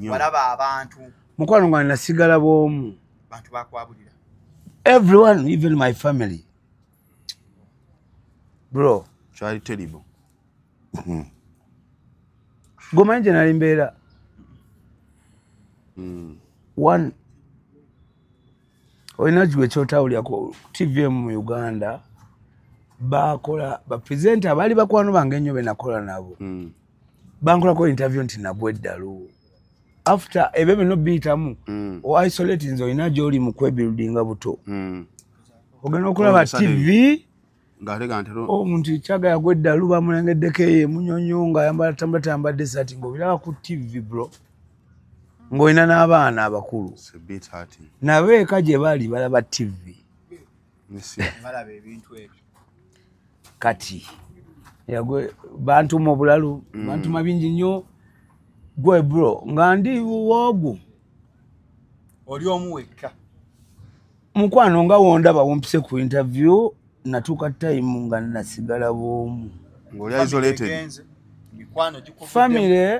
Walaba abantu. Mukwano ngwana nasigala bwomu. Bantu bakwabulira. Everyone, even my family. Bro. Chari terrible. Gomanje nali mbeera. One. Oyinajiwe kyotawulya ko TVM mu Uganda. Bakola ba presenter bali bakwano bange nnyo benakola nabo. Bankola ko interview nti nabweddalu. After ebebe no bitamu o isolate nzo inajo oli mu kwebuildinga buto. Ogenda okulaba TV ngalega ntero omuntu kyaga yagweddalu bamulengeddeko ye munyonyo nga yambala tambadde sati ngobiraba ku TV bro. Ngoina n'abaana abakulu. Nabeeka gye bali balaba TV. Balaba ebintu ebyo. Kati yagwe bantu mu bulalu bantu mabingi nnyo gwe bro nga ndi wogu oli omuweka mukwano nga wonda bawompise ku interview natuka time nga nasigala bwomu ngoli isolated mikwano gikufu family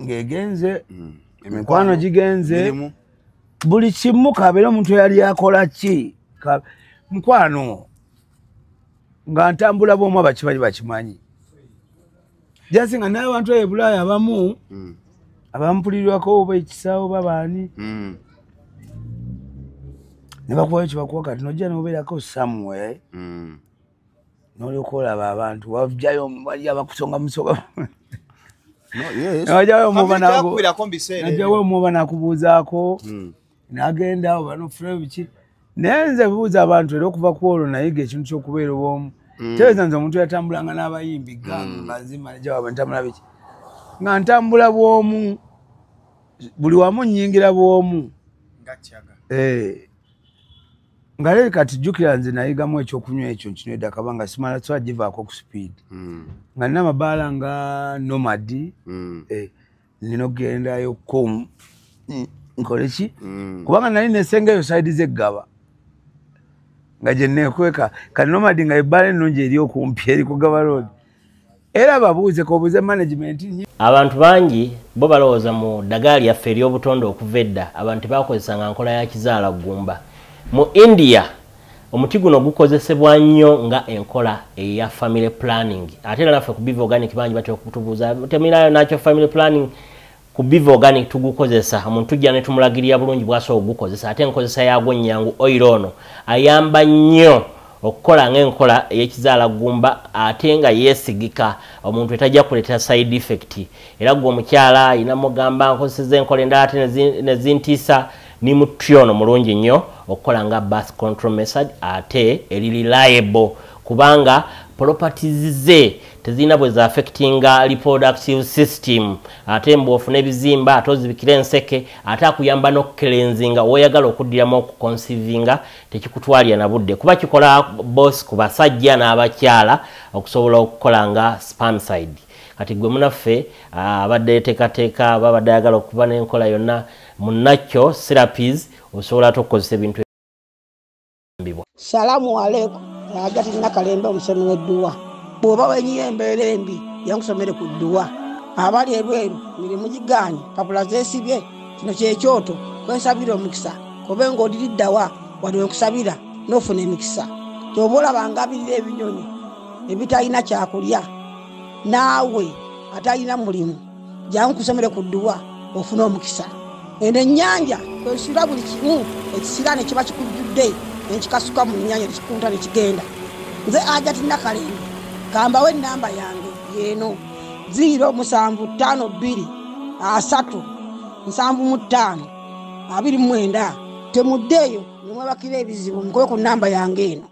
ngegenze mikwano gigenze buli kimu kabera omuntu yali akola ki mukwano nga ntambula bwomu abakimanyi bakimanyi jasi nga naye abantu ebulaya abamu abampulirwako oba ekisaawo babaani ne bakuwayo kyebakuwa kati nojja nobeerako somewhere n'olyoka olaba abantu wajjayo wali abakusonga musoga najjawo omuba nakubuuzaako n'agenda oba nofuna biki naye nze buuza abantu era okuva ku olwo nayiga ekintu ky'okubeera obwomu tereeza nze omuntu yatambulanga n'abayimbi nga nzima nejawaaba ntambula biki nga ntambula bwomu buli wamu nnyingira bwomu nga lee kati jjukira nze nayigamu ekyokunywa ekyo nkinywedde akabanga simala so agivaako ku speed nga nina amabaala nga nomadi nina okugendayo komu nkole ki kubanga nali nesengayo saidi zeggaba nga gye neekweka kati nomadi nga ebbaala ennungi eri okumpi eri kugaba road era babuuze kobuuze management abantu bangi bo balowooza mu ddagala lyaffe ery'obutonde okuva edda abantu bakozesanga nkola ya kizaala gumba mu India omuti guno gukozesebwa nnyo nga enkola eya family planning ate era naffe ku Biva Organic bangi batera okutubuuza temirayo nakyo family planning ku Biva Organic tugukozesa omuntu tujja ne tumulagirira bulungi bw'asobola okugukozesa ate enkozesa yaagwo nnyangu oil ono ayamba nnyo okukola ng'enkola ey'ekizaala gumba ate nga yeesigika omuntu etajja kuleeta side effect era gwe omukyala ayina mugamba nkozeseza enkola endala ate nezintiisa ni mutyono mulungi nnyo okukola nga birth control method ate eri reliable kubanga properties ze tezina bwe za affectinga reproductive system ate mbofu nebizimba ate ozibikira enseke ate akuyamba n'okukelenzinga woyagala okuddiramu okuconceivinga tekikutwalira na budde kuba kikola boss ku basajja n'abakyala okusobola okukola nga spermicide kati gwe munaffe abadde teekateeka babadde ayagala okuba n'enkola yonna munakyo therapies osobola okukozesa ebintu ebibwa. Salamu alaikum agati nakalembe omusomi w'edduwa bw'oba wenyiye embeera embi yankusomere ku dduwa abali ebweru mirimu gigaanye papula zeesibye kino kyekyoto kwensabira omukisa kobe ng'oliriddawa wali wenkusabira n'ofuna emikisa kyoba olabanga abirira ebinyonyi ebitalina kyakulya naawe atalina mulimu jangu kusomere ku dduwa ofuna omukisa eno ennyanja kwesira buli kimu ekisira ne kiba kikujjudde nekikasuka mu nnyanja nekikunta nekigenda nze Ajati Nakalembe kambawo ennamba yange yeeno 075237529 temuddeeyo nemwebakira ebizibu mukobe ku nnamba yange eno.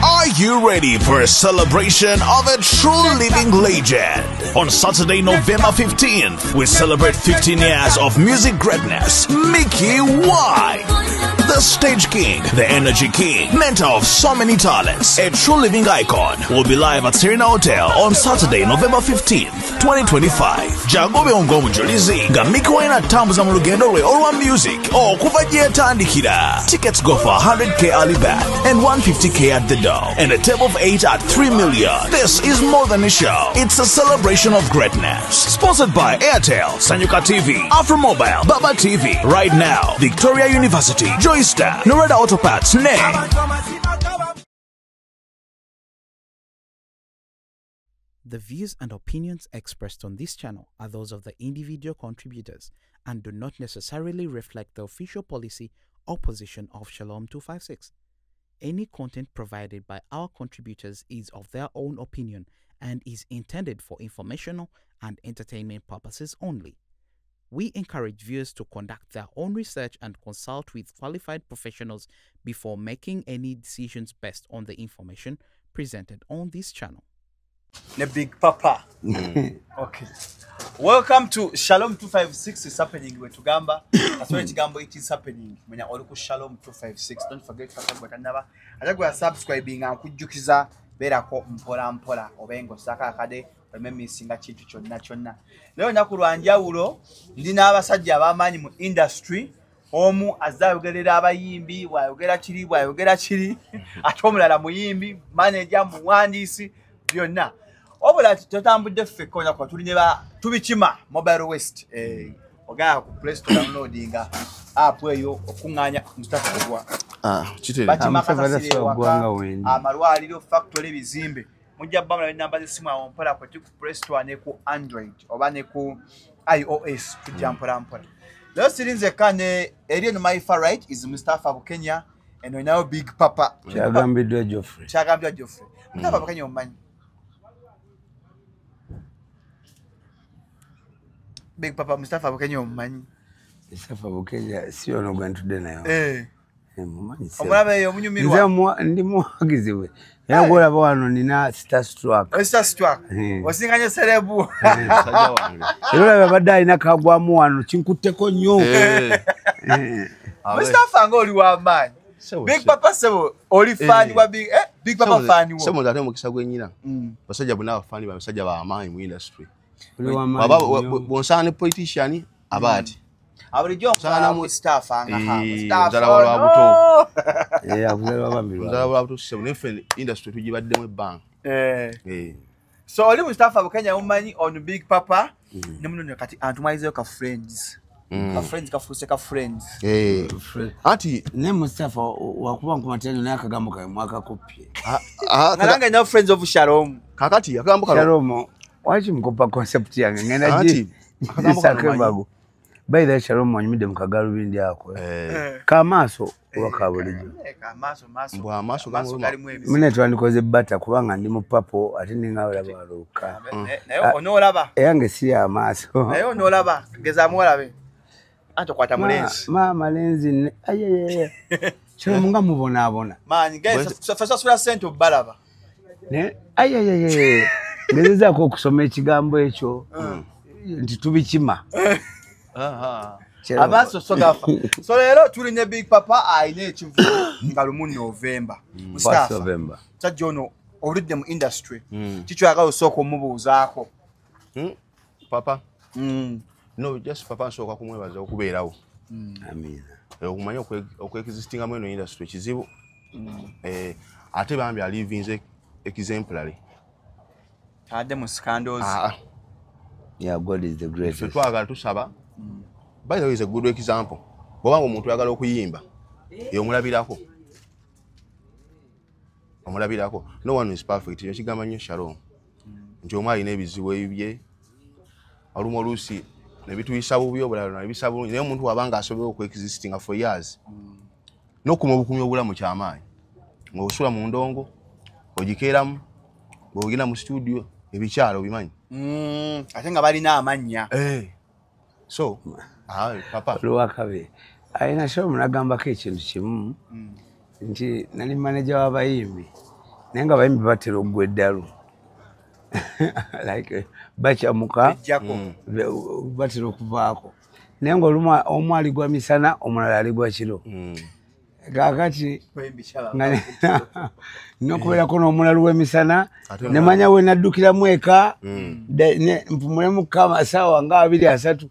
Are you ready for a celebration of a true living legend? On Saturday, November 15th, we celebrate 15 years of music greatness. Mickey Y, the stage king, the energy king, mentor of so many talents, a true living icon, will be live at Serena Hotel on Saturday, November 15th, 2025. Jagobe ng'omujulizi nga Mickey Wine atambuza mu lugendo lwe olwa music okuva gye yatandikira. Tickets go for 100k early bird and 150k at the door, and a table of 8 at 3 million. This is more than a show. It's a celebration of greatness. Sponsored by Airtel, Sanyuka TV, Afromobile, Baba TV. Right now, Victoria University, Joystar, Norada Auto Parts, The views and opinions expressed on this channel are those of the individual contributors and do not necessarily reflect the official policy or position of Shalom 256. Any content provided by our contributors is of their own opinion and is intended for informational and entertainment purposes only. We encourage viewers to conduct their own research and consult with qualified professionals before making any decisions based on the information presented on this channel. The Big Papa. Okay. Welcome to Shalom 256 is happening with Tugamba. As well as Tugamba, it is happening. When you're all Shalom 256, don't forget to subscribing and kujukiza bera ko mpola obengo saka kade remember singa chintu chonna. Leo nakulwanja ulo ndina abasajja abamanyi mu industry omu azayogerera abayimbi wayogera kiri atomulala muyimbi manager muwandisi byonna obula tutambudde ffe konya kwa tulinye ba tubikima mobile west ogaya ku Play Store downloadinga app eyo okunganya Mustafa kwa kitere amalwaliro factory bizimbe mujja bamala namba zesimu awo mpola ku Play Store ne ku Android oba ne ku iOS tujampola mpola. Leo sirinze kane eri no my far right is Mustafa Bukenya and we now Big Papa Chagambidwa Geoffrey Mustafa Bukenya omanyi Big Papa Mustafa Bukenya omanyi Mustafa Bukenya sio no gwan today nayo mumanyi sio omulabe yo munyumirwa nze ndi muhagiziwe yagola bwano nina star stroke osinganye serebu sajja wange era babadde alina kagwamu wano kinkutteko nnyo Mustafa ngoli wa man Big Papa sebo oli fan wa Big Papa fan wo sebo ndate mukisa gwenyina basajja buna abafani basajja ba amaanyi mu industry baba bonsane politician abati abulijjo sana mu staff anga ha staff zalawala buto akuzalwa bambirwa zalawala buto sebo nefe industry tujibaddemu ebbanga so oli Mustafa Bukenya umanyi on Big Papa ne muno kati antumaize ka friends ka friends ati ne Mustafa wakuba nkumatendo naye akagambo kae mwaka kopye nalanga ina friends of Shalom kakati akagambo kalo Shalom wachi mkopa concept yange ngenda ji akagambo by the Shalom wanyimide mukagaru bindi yako kamaso wakabulijo kamaso kalimu ebi mine twandikoze bata kubanga ndi mupapo ate ninga olabaluka nayo onolaba yange si amaso nayo onolaba geza mwolabe ato kwata mulenzi mama lenzi ayeye chero munga mubona man guys fasa sura sento balaba ne ayeye ngezeza ko kusoma ekigambo ekyo nti tubikima abaso sogafa so lero tuli ne Big Papa aine ekivu ngalumu November Mustafa tajono oludde mu industry kicho yagalo soko mubuuzaako papa no just papa soka kumwebaza okubeerawo amina okumanya okwexistinga mu industry kizibu ate bambi alivinze exemplary ade mu scandals yeah God is the greatest twagala tusaba by the way is a good example bobanga omuntu yagala okuyimba omulabirako no one is perfect ekigamba nnyo Shalom nti omwali n'ebizibu ebibye olumu oluusi ne bituyisa bubi obulala ne bisaba bulungi naye omuntu wabanga asobola okwexistinga for years n'okuma obukumi obulamu kyamaanyi ng'osula mu ndongo ogikeeramu ng'ogenda mu studio ebikyalo bimanyi ate nga balina amannya so papa luwakabe ayina Shalom nagambako ekintu kimu nti nali manager w'abayimbi naye nga abayimbi batera oggweddalu like bachamuka batera okuvaako naye nga omu aligwa misana omulala aligwa kiro kakati Kwembishala. nokubeerako n'omulalu w'emisana nemanya we naddukiramu eka mpumulemu amasaawa nga 2-3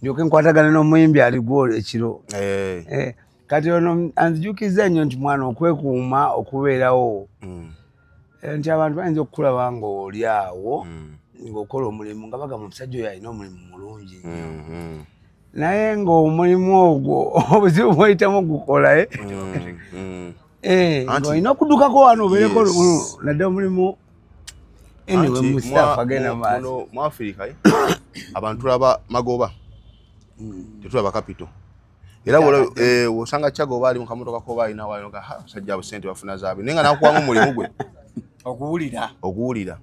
ndyoke nkwatagana n'omuyimbi aligwo ekiro kati ono anzijukiza nnyo nti mwana okwekuuma okubeerawo nti abantu bayinza okukulaba ng'oli awo ng'okola omulimu nga bagamba omusajja oyo alina omulimu mulungi naye ng'omulimu ogwo obuzibu bw'oyitamu gukola ng'olina okuddukako wano obeereko nadde omulimu anyway Mustafa agenda maaso mu Africa abantu tulaba magoba tetulaba kapito era wosanga kyagoba ali mu kamotoka ko balina walinoga sajja abo sente bafuna zaabe nenga nakuwamu mulimu gwe okuwulira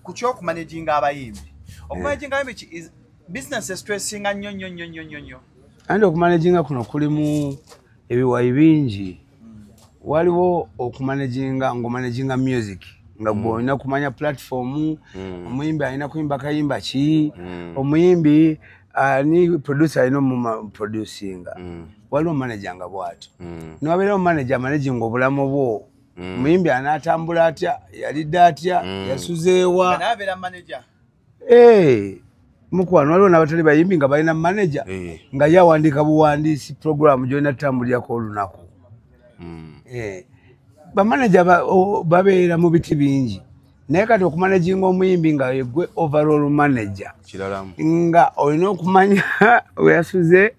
ku kyokumanaginga abayimbi okumanaginga abayimbi is business stressinga nnyo andi okumanaginga kuno kulimu ebiwayi bingi waliwo okumanaginga ng'omanaginga music nga gwe olina kumanya platform omuyimbi alina kuyimba kayimba ki omuyimbi ni producer alina omuproducinga waliwo manager nga bw'atyo niwabeerawo manager amanaginga obulamu bwo omuyimbi anaatambula atya yalidde atya yasuzeewa mukwano waliwo n'abatali bayimbi nga balina manager nga yawandiika buwandiisi programu gyolina tutambulirako olunaku bamanager babeera mu biti bingi naye kati okumanaginga omuyimbi nga yegwe overall manager nga olina okumanya weyasuze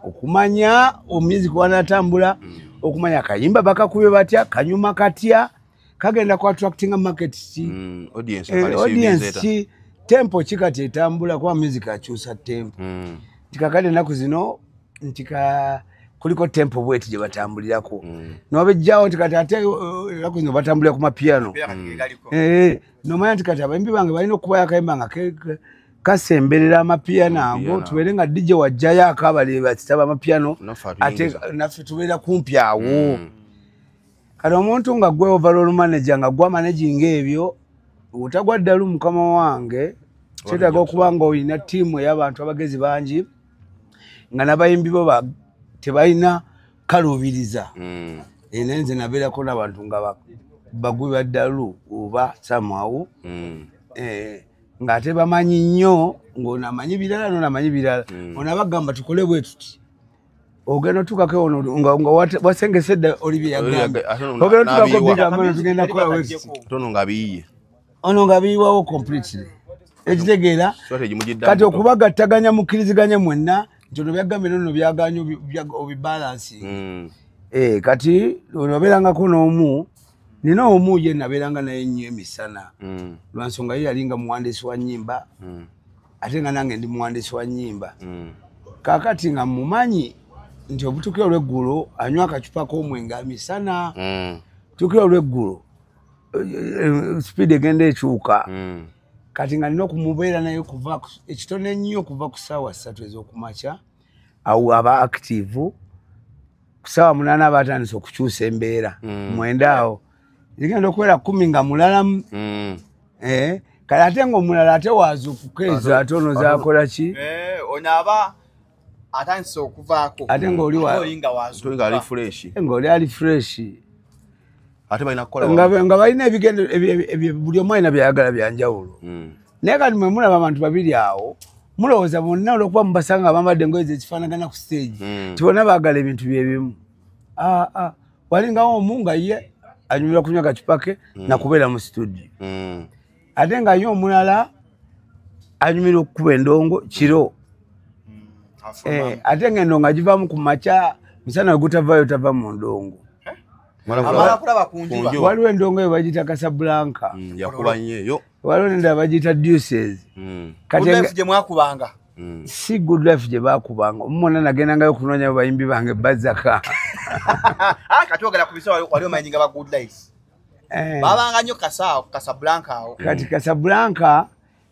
okumanya omuziiki wanaatambula okumanya akayimba bakakubye batya kanyuma katya kagenda ku attractinga market audience ki tempo ki kati etambula kuba music akyusa tempo tikakade ennaku zino kuliko tempo bweti gye batambulirako nobejjawo nti kati ate ennaku zino batambulira ku mapiano nomanya nti kati abayimbi bange balina okubayo akayimba nga kasemberera amapiano ago tubeere nga DJ wajjayo akabali batitaba amapiano ate naffe tubeera kumpi awo kati omuntu nga gwe overall manager nga gwa managing ebyo utagwa ddalu mukama wange kyetaaga okuba nga olina ttiimu ey'abantu abagezi bangi nga n'abayimbi bo tebalina kaluubiriza naye nze nabeerako n'abantu nga bagwi baddalu oba somehow ng'ate bamanyi nnyo ng'ono amanyi birala n'ono amanyi birala ono abagamba tukole bwe tuti ogenda otuukako ono nga wasengesedde oli bye yagamba ogenda otuukako bigamba ono tugenda kukola bwe ono nga biyiwawo completely ekitegeera kati okubagattaganya mukkiriziganye mwenna nti ono byagambye nono byaganya obibalansi kati ono obeerangako n'omu nina omu ye nabeeranga naye nnyo emisana lwansonga ye yalinga muwandiisi wa nnyimba ate nga nange ndi muwandiisi wa nnyimba kaakati nga mumanyi nti obutukiro olw'eggulo anywa akacupa k'omwenge misana butukiro olw'eggulo speed egenda ekyuka kati nga nina okumubeera naye kuva ekitone ennyo kuva ku ssaawa 3 ez'okumakya awo aba active ku ssaawa 8 aba atandise okukyusa embeera 9 awo zigenda okubeera 10 nga mulalamu kale ate ng'omulala ate waaza okukeeza ate ono zaakola ki ono aba atandise okuvaako ate ng'oli ali fresh nga balina ebigendo buli omu alina byayagala byanjawulo naye kati mwe mulaba abantu babiri awo mulowooza bonna olwokuba mubasanga nga bambadde engoye ezifaanagana ku stage ti bonna baagala ebintu byebimu walingawo omu nga ye anyumira kunywa gacupa ke nakubeera mu studio ate nga ye omulala anyumira okukuba endongo kiro ate ng'endongo nga givaamu ku makya musana gutavaayo tava mu ndongo waliwo endongo eyo bagiyita Casablanca waliwo nendala bagiyita Deuces si Good Life gye bakubanga omumona nagendangayo okunoonya bayimbi bange bazaka kati Casablanca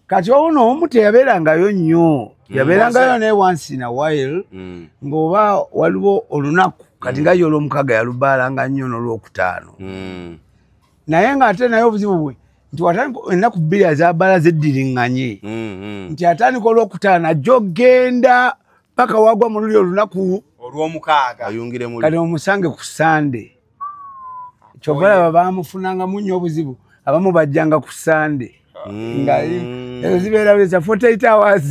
kati ono omu teyabeerangayo nnyo yabeerangayo naye once in a while ng'oba waliwo olunaku kati nga y'olw'omukaaga yalubaalanga nnyo n'olwokutaano naye ng'ate naye obuzibu bwe nti ennaku 2 ezaabala zeddiriŋŋanye nti atandika olwokutaano ajja ogenda paka wagwa mu luli olunaku olw'omukaaga ayungire muli kati omusange ku Sande kyobala bamufunanga munyo obuzibu abamu bajjanga ku Sande nga ezo zibeera beza 48 hours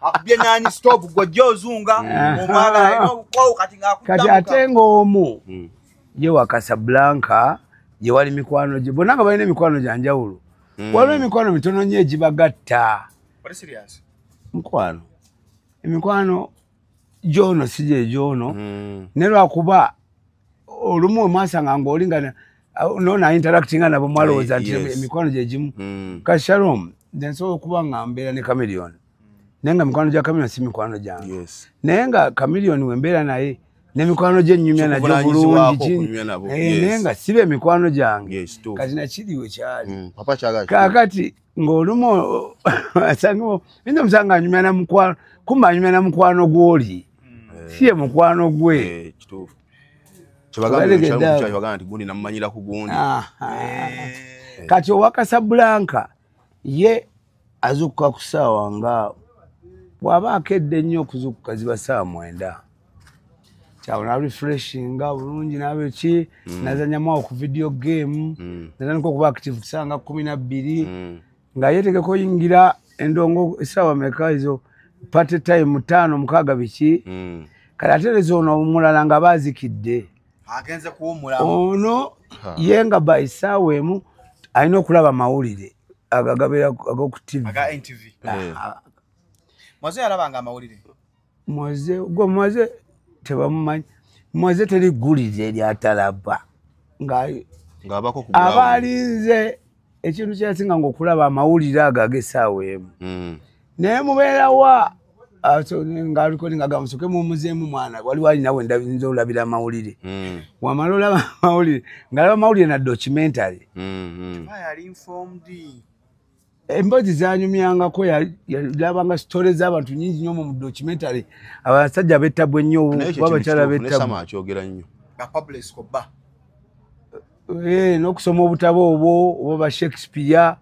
akubye nani stop gojja ozunga omwagala ino ko kati ngakuddamuka kati ate ng'omu ye wa Casablanca ye wali mikwano gye bonna nga balina emikwano gya njawulo waliwo emikwano mitono nnyo egibagatta emikwano gyono si gye gyono ne lwakuba olumu omwasanga ng'oli nga nona interactinga nabo mwalowooza nti emikwano gye gimu kati Shalom nze nsobola okuba nga mbeera ne Chameleone naye nga mikwano gya Chameleone si mikwano gyange naye nga Chameleone we mbeera naye n'emikwano gye nnyumya nagyo bulungi naye nga siba emikwano gyange kati nakiriwe kyali kaakati ng'olumu oyinza omusanga anyumya na mukwano kumba anyumya na mukwano gw'oli si ye mukwano gwe kati owa Casablanca ye azukuka ku ssaawa nga bw'aba akedde nnyo okuzukuka ziba ssaawa 9 kyawo na refreshinga bulungi nabeki nazanyamu awo ku video game natandika okuba active kusanga 12 nga yetegeka oyingira endongo essaawa meka izo party time 5-6 biki kati ate zona omulala nga bazikidde agenze kuwumula ono yenga by essaawa emu alina okulaba mawulire agagabeera ag'oku TV aga NTV mwaze yalabanga amawulire mwaze tebamumanyi mwaze terigulire eryatalaba ng'abako ku abalinze ekintu kyasinga ng'okulaba amawulire ago ag'essaawa emu naye mubeerawa ng'aliko gamusoke mumuzeemu mwana waliwo alinawe ndabinza olabira amawulire wamala olaba amawulire ng'alaba amawulire na documentary yali informed emboozi zanyumyangako yalabanga sitole z'abantu nyingi nnyo mu documentary abasajja bettabwe nnyo oba abakyala bettabwe n'okusoma obutabo obwo oba ba Shakespeare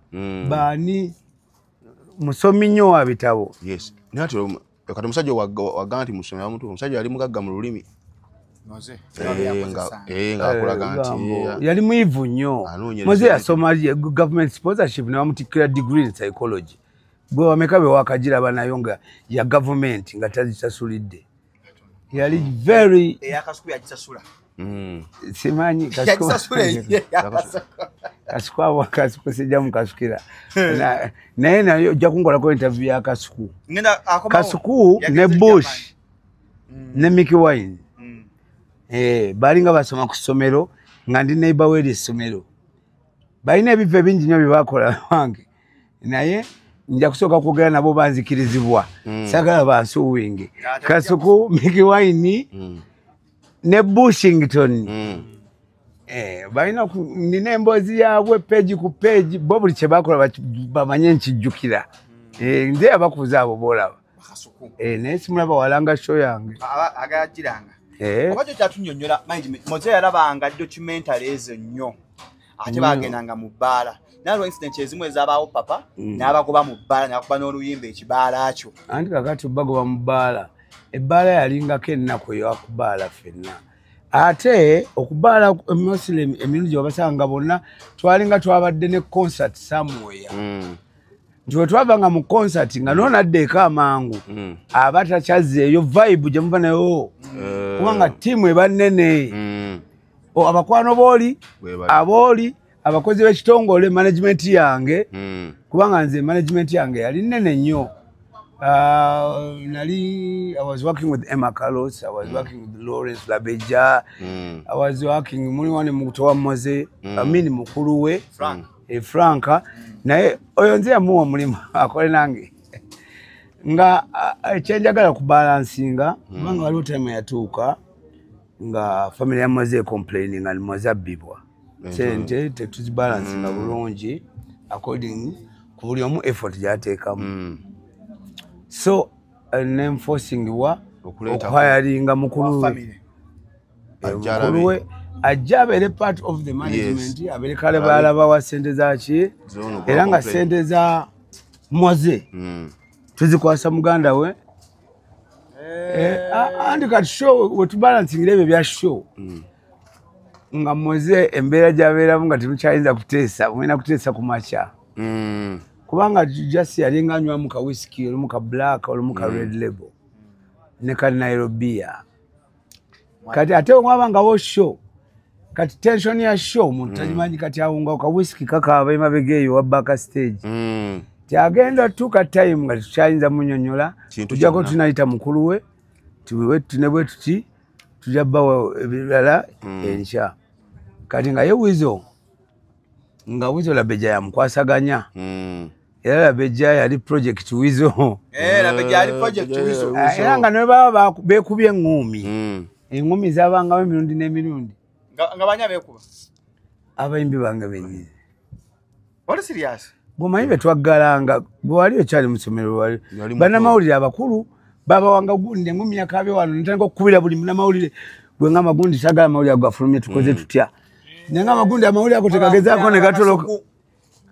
baani musomi nnyo wa bitabo kati omusajja wagamba nti musomera muntu omusajja yali mugagga mu lulimi ng'akulaga nti yali muivu nnyo moze yasoma government sponsorship ne bamutikira degree in psychology bwe wameka be wakagiraba nayo nga ya government nga tazisasulidde yali very eyakasuku yagisasula simanyi kasuku sijja mukasukira naye ojja kunkolako interview ya kasuku ne Bush ne Mickey Wine balinga basoma ku ssomero nga ndi neighbor w'eri essomero balina ebifo bingi nnyo bye bakola wange naye nja kusooka kwogera nabo banzikirizibwa sagala bansuwinge Kasuku Mickey Wine ne Bushington balina nina emboozi yaabwe page ku page bo buli kye bakola bamanye nkijjukira nze abakuza abo boolaba naye simulaba walanga show yange agajiranga obadde kyatunyonnyola moze yalabanga documentary ezo nnyo ate bagendanga mu bbaala nalwo incident ezimu ezabaawo papa n'abagoba mu bbaala n'akuba n'oluyimba ekibaala kyo anti kakati bagoba mu bbaala ebbaala yalingako ennaku eyokubaala ffenna ate okubaala muslim emirundi gye wabasanga bonna twalinga twabadde ne concert somewhere nti we twavanga mu concert nga noonadde eka amangu aba takyazzeeyo vibe gye muva nayo kubanga ttiimu eba nnene abakwano booli abooli abakozi b'ekitongole management yange kubanga nze management yange yali nnene nnyo I was working with Emma Carlos, I was working with Lawrence Labeja, I was working muliwane mukutowa Moze, amini mukuru we Franka naye oyo nze yamuwa mulimu akole nange nga ekyenjagala kubalansinga kubanga waliwo time yatuuka nga family ya Moze complaining nga Moze abbibwa sente tetuzibalansinga bulungi according ku buli omu effort gyateekamu so enforcing wa okuhayaringa mukulu we ajja abeere part of the management abeere kale balaba wa sente zaki era nga sente za Moze tuzikwasa muganda we Andi kati show wetubalancing ebyo bya show. Nga moze embeera gy'abeeramu nga temukyayinza kuteesa, mwina kuteesa ku makya. Kubanga just yalinga anywa mu ka whisky, olumu ka black, olumu ka red label. Ne ka Nairobi. Kati ate mwabanga wo show. Kati tension ya show muntu tajimanyi kati awunga ka whisky kakaaba emabegeyo wa back stage. Tyagenda tuka time nga tukyayinza munyonyola. Tujjako tunayita mukulu we. Tuwe tunebwe tuti tujja bawa ebirala ensha. Kati nga ye Wizo nga Wizo Labeja yamukwasaganya. Era Labeja yali project Wizo. Labeja yali project Wizo. Era nga ne baba bekubye engumi. Engumi zabangawo emirundi n'emirundi. Nga banya bekuba. Abayimbi bange benyize. What is serious? Bomanyi betwaggalanga bwe wali ekyali mu ssomero wali. Bannamawulire abakulu baba wanga gundi engumi yakabye wano ntandika okukubira buli munnamawulire bwe nga magundi sagala amawulire agafulumye tukoze tutya. Nenga magundi amawulire ako tegagezaako ne gatoloka.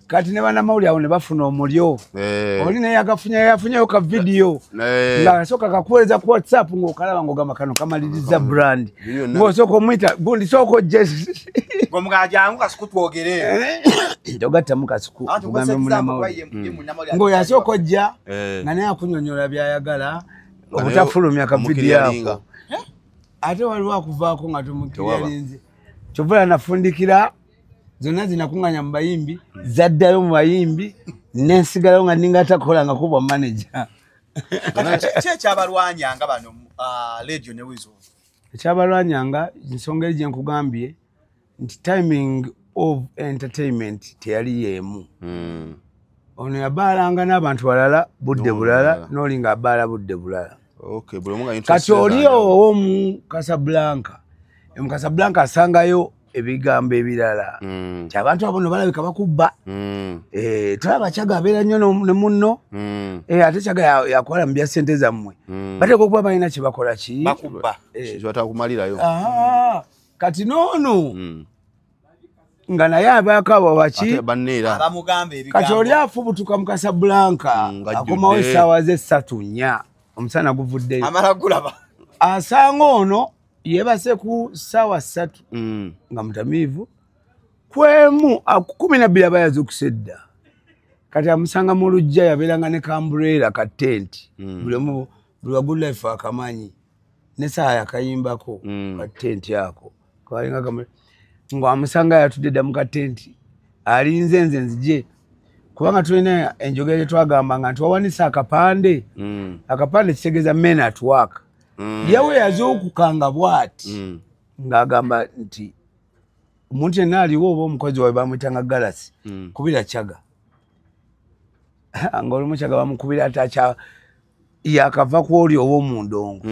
Kati ne bannamawulire awo ne bafuna omulyo. Oli naye yafunyeyo ka video. Nga asooka kakuweereza ku WhatsApp ng'okalaba ng'ogamba kano kamaliriza brand. Ng'osooka omuyita gundi sooka ojje. Ng'omugajangu kasuku twogere. Togattamu kasuku ogambe munnamawulire. Ng'oyo asooka ojja nga naye akunyonyola by'ayagala obutafulumya ka video ako. Ate waliwo akuvaako nga tomukirialinze. Kyovula nafundikira zonna zinakunganya mu bayimbi zaddayo mu bayimbi nensigalayo nga ninga takola kubwa manager. Ekyabalwanyanga bano radio ne Wizo. Ekyabalwanyanga nsonga gye nkugambye nti timing of entertainment teyali yeemu. Ono yabaalanga n'abantu balala budde bulala n'olinga abaala budde bulala. Kati oli omu Casablanca. Mu Casablanca asangayo ebigambo ebirala. Abantu abono balabika bakubba. Tulaba Kyaga abeera nnyo ne munno. Ate Kyaga yakola mu bya ssente zammwe. Bateeka okuba balina kye bakola ki? Bakubba. Batakumalirayo. Kati noono nga naye abaako abo baki? Abamugambe ebigambo. Kati oli afubutuka mu Casablanca akomawo essaawa ze 3:04 omusana guvuddeyo. Amala gulaba. Asanga ono yebase ku ssaawa 3 nga mutamiivu kwemu 12 abayaze okusedda. Kati amusanga mu lujja yabeeranga ne kambuleera ka tenti. Buli wagood life akamanyi n'essaawa yakayimbako ka tenti ako. Kalinga kamwe ngo amusanga yatudde dda mu ka tenti alinze nze nzije kubanga tulina enjogera gye twagambanga nti wawanisa akapande. Akapande kitegeeza men at work. Yawe yazookukanga bw'ati ng'agamba nti omuntu yenna aliwo oba omukozi wawe bamuyitanga Galasi kubira Kyaga. Ng'olumu Kyaga bamukubira ate yakava ku oli ow'omundongo.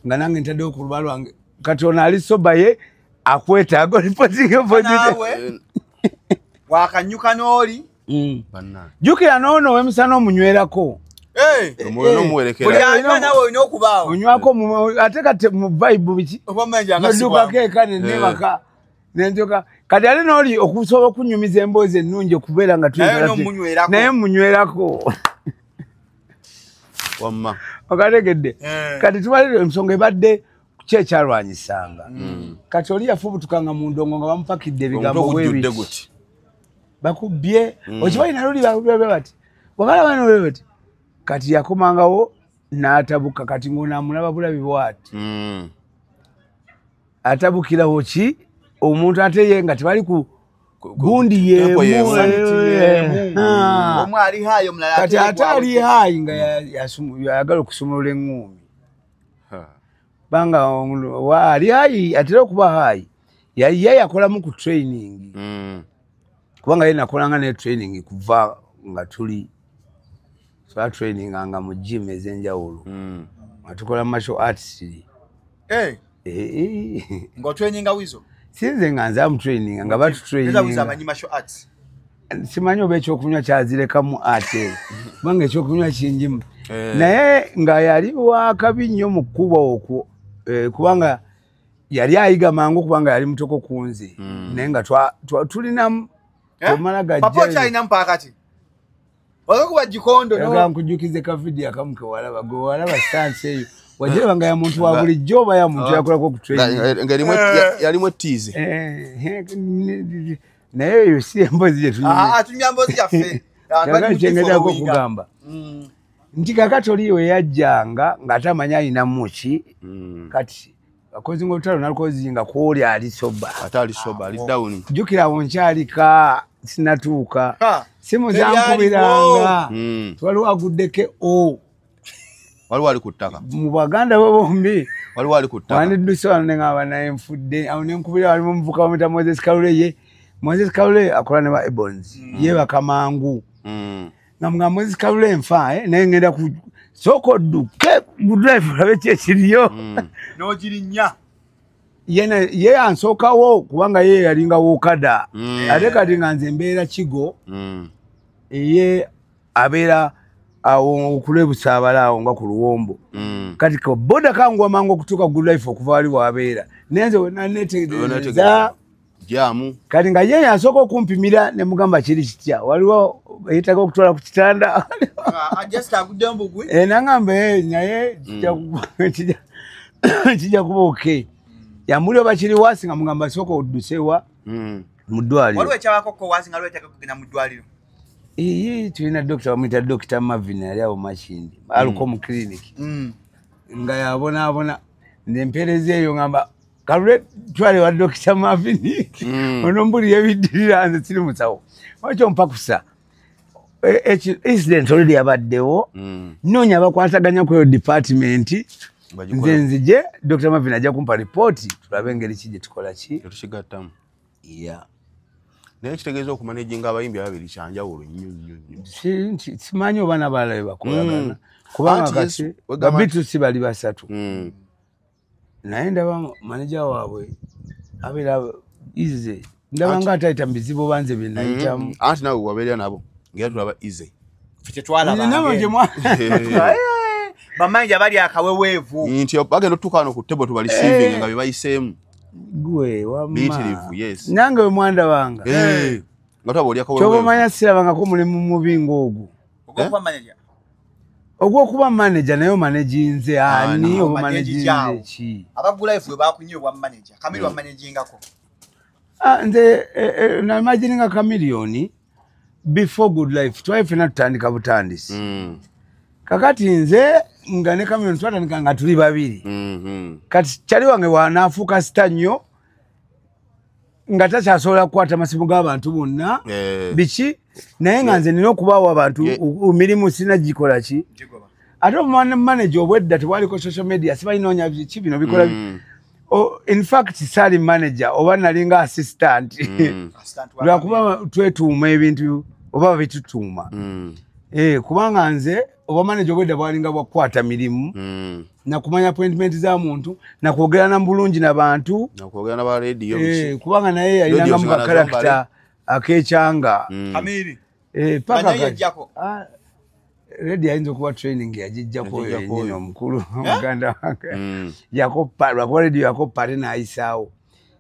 Nga nange ntaddewo ku luba lwange kati ono ali soba ye akwetaaga olipotinga naawe wakanyuka n'oli. Jjukira n'ono ow'emisana omunywerako. Onywako ate kati mu vibe biki nodukako eka nenebaka nenjoka kati ate n'oli okusobola okunyumiza emboozi ennungi okubeera nga naye munywerako. Okategedde kati tubalire ensonga ebadde ki ekyalwanyisanga. Kati oli yafubutukanga mu ndongo nga bamupakidde ebigambo bwebiti bakubbye okimanyi naluli bati wabalaba nolwe bati kati yakomangawo n'atabuka kati ng'onaamulaba bulabi bw'ati. Atabukirawo ki omuntu ate ye nga tebali ku gundi yeemu. Kati ate ali haayi nga yayagala okusumulula eŋŋumi. Banga ali haayi atera okuba haayi ye yakolamu ku training. Kubanga ye nakolanga ne training kuva nga tuli training nga mu gym ez'enjawulo. Nga tukola martial arts. Ngo training Wizo? Sinze nga nzaamu training nga batu training. Wizo amanyi martial arts? Simanyi oba ekyokunywa kyazirekamu ate. Kubanga ekyokunywa kingimu. Naye nga yali wakabi nnyo mu kkuba okwo. Kubanga yali ayiga mangu kubanga yali mutoko kunze. Naye nga tulinamu omala gajja. Papa kyalina mpakati? Wala kuba jikondo no. Yaga nkujukize ka video akamuke walaba go walaba stance eyo. wajeba ya muntu wa bulijjo oba ya muntu yakolako ku training ngalimu yalimu tease naye yo si embozi je tunywa mbozi yaffe ngenda ko kugamba nti kakati oliwe yajjanga ng'atamanya alina muki kati akozi ng'olutalo nalukozinga kwoli ali soba ate ali soba ali down jjukira awo nkyalika sinatuuka simu zankubiranga waliwo aguddeke waliwo ali ku ttaka mu baganda bo bombi waliwo ali ku ttaka wandidduse wano ne ngaba naye nfudde awo ne nkubira walimu omuvuka bamuyita Moses Kalule akola ne ba Ebons yeebaka mangu nga Moses Kalule nfa naye ngenda ku soko duke good life olabe kyekiriyo n'ogirinya ye ansookawo kubanga ye yalinga wokada ate kati nga nze mbeera kigo ye abeera awo okulebusa abala awo nga ku luwombo kati ko boda kangu amangu okutuuka good life okuva wali wabeera nenze wenanetegereza jamu kati nga ye yasooka okumpimira ne mugamba kiri kitya waliwo yetaaga okutwala ku kitanda nangamba naye kijja kuba oke yamuli oba kiri wasi nga mugamba sooka oddusewa mu ddwaliro tulina dokita bamuyita Dr. Marvin yali awo Makindi aluko mu clinic nga yabonaabona nempeereza eyo ngamba Kalule twale wa Dr. Marvin ono mbuli yebiddirira nze siri musawo wakyo mpakusa incident already yabaddewo noonya bakwataganya ku eyo department nze nzije Dr. Marvin ajja kumpa ripooti tulabe engeri ki gye tukola ki tukigattamu naye kitegeeza okumanaginga abayimbi ababiri kyanjawulo nnyo simanyi oba n'abalala be bakolagana kubanga kati babitusi bali basatu naye ndaba maneja waabwe abeera ize ndaba nga atayita mu bizibu banze bye nayitamu anti nawe wabeera nabo ngera tulaba ize bamanja bali akaweweevu nti bagenda otuuka wano ku ttebo tubalisivinga nga bye bayiseemu gwe biitirivu yes nange we mwanda wanga nga twaba oli kyobamanya sirabangako mulimu mubi ng'ogwo ogw'okuba manager naye omanejinze ani oba manejinze ki abagulaifu we bakunye obwa manager kamili wa managingako nze namajininga kamilioni before good life twafena tutandika butandisi kakati nze nga ne kamilioni twatandika nga tuli babiri kati kyali wange wanaafuuka sita nnyo nga takyasobola kukwata amasimu g'abantu bonna biki naye nga nze nina okubaawo abantu mirimu sina gikola ki ate manager obwedda tewaliko social media sibalinonya ki bino bikola in fact sali manager oba nalinga assistant lwakuba twetuuma ebintu oba bitutuuma kubanga nze oba manager obwedda bwalinga bwakukwata mirimu nakumanya appointment za muntu nakwogerana bulungi n'abantu nakwogera n'aba radio kubanga naye yalina mu karakita akekyanga kamili paka yajjako radio ayinza okuba training yagijjako yennyini omukulu omuganda wange yakopa lwakuba radio yakopa ate n'ayisaawo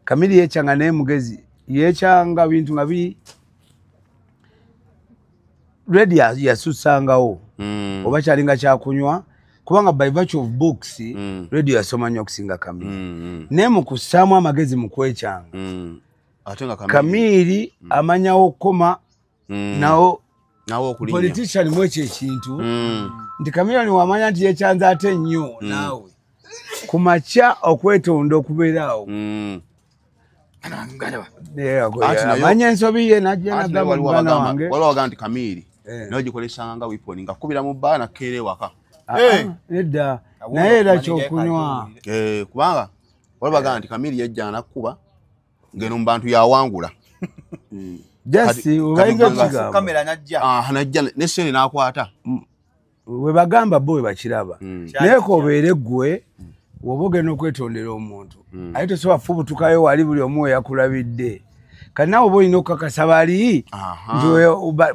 kamili yekyanga naye mugezi yekyanga bintu nga radio yasusangawo oba kyalinga kyakunywa kubanga by virtue of books radio yasoma nnyo okusinga kamili naye mu kussaamu amagezi mu kwekyanga kamili amanyawo okukoma nawo politician mu ekyo ekintu nti kamilioni wamanya nti yekyanza ate nnyo naawe ku makya okwetonda okubeeraawo amanya ensobi ye najja nagamba muganda wange waliwo wagaa nti kamili naye gikolesanga nga wiponi nga kubira mu bbaa nakkeera ewaka nedda naye era kyokunywa kubanga waliwo wagaa nti kamili yajja nakkuba ngeno mu bantu yawangula jasi obayinza okigamba najja nesene n'akwata we bagamba bo we bakiraba naye kobeere ggwe woba ogenda okwetondera omuntu aye tosobola fubutukayo wali buli omu weyakulabidde kati nawe oba olina okukakasa bali nti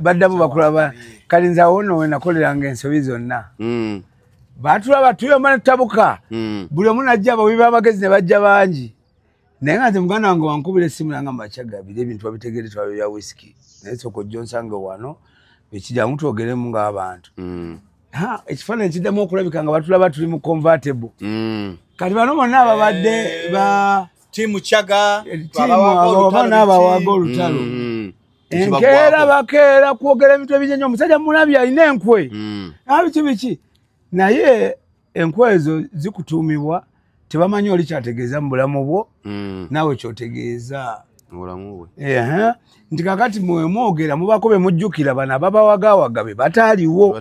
baddamu bakulaba kati nze awo nno wenakoleranga ensobi zonna batulaba tuyomba ne tutabuka buli omu najja abawi b'amagezi ne bajja bangi naye nga nze muganda wange wankubira essimu nangamba bakyagabira ebintu babitegeere twabyo bya whisky naye soko jjo nsange wano ekijjangu twogeremu ng'abantu ekifaananyi kiddemu okulabika nga batulaba tuli mu convertible kati bano bonna ababadde ba timu Chaga n'abawaga olutalo enkeera bakeera kwogera ebintu ebinyenye omusajja mulabye alina enkwe biki naye enkwe ezo zikutuumibwa tebamanyi oli kyategeeza mu bulamu bwo naawe kyotegeeza nti kakati mwemwogera mubako be mujjukira bano ababawagawaga be bataaliwo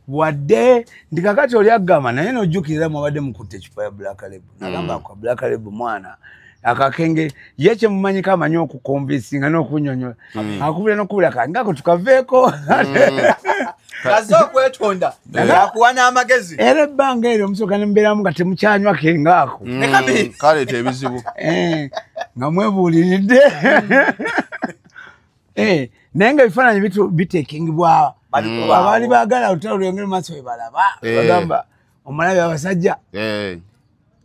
wadde nti kakati oli agamba naye nojjukirira mwabadde mukutte ekipa ya Black Label nagamba kwa Black Label mwana akakenge ye kyemumanyiko amanyi okukombisinga n'okunyonyola akubira n'okubira kangako tukaveeko kaze okwetonda akuwa n'amagezi era ebbanga eryo omusooka nembeeramu nga temukyanywa kengaako kaleeta ebizibu nga mwebuuliridde naye nga ebifaananyi bitekingibwa abaali baagala olutalo lwengeri maaso we balaba bagamba omulabi abasajja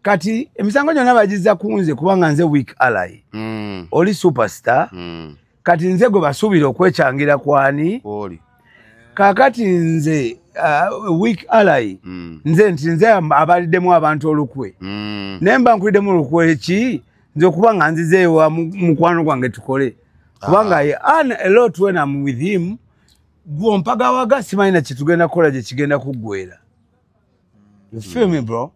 kati emisango gyonna bagiza ku nze kubanga nze weak ally oli superstar kati nze gwe basuubira okwekyangira kwani kakati nze weak ally nze nti nze abaliddemu abantu olukwe naye mba nkuliddemu olukwe ki nze okuba nga nzize ewa mukwano gwange tukole kubanga a lot when I'm with him gwompagawaga simanyi na kitugenda kukola gye kigenda kuggwera you feel me bro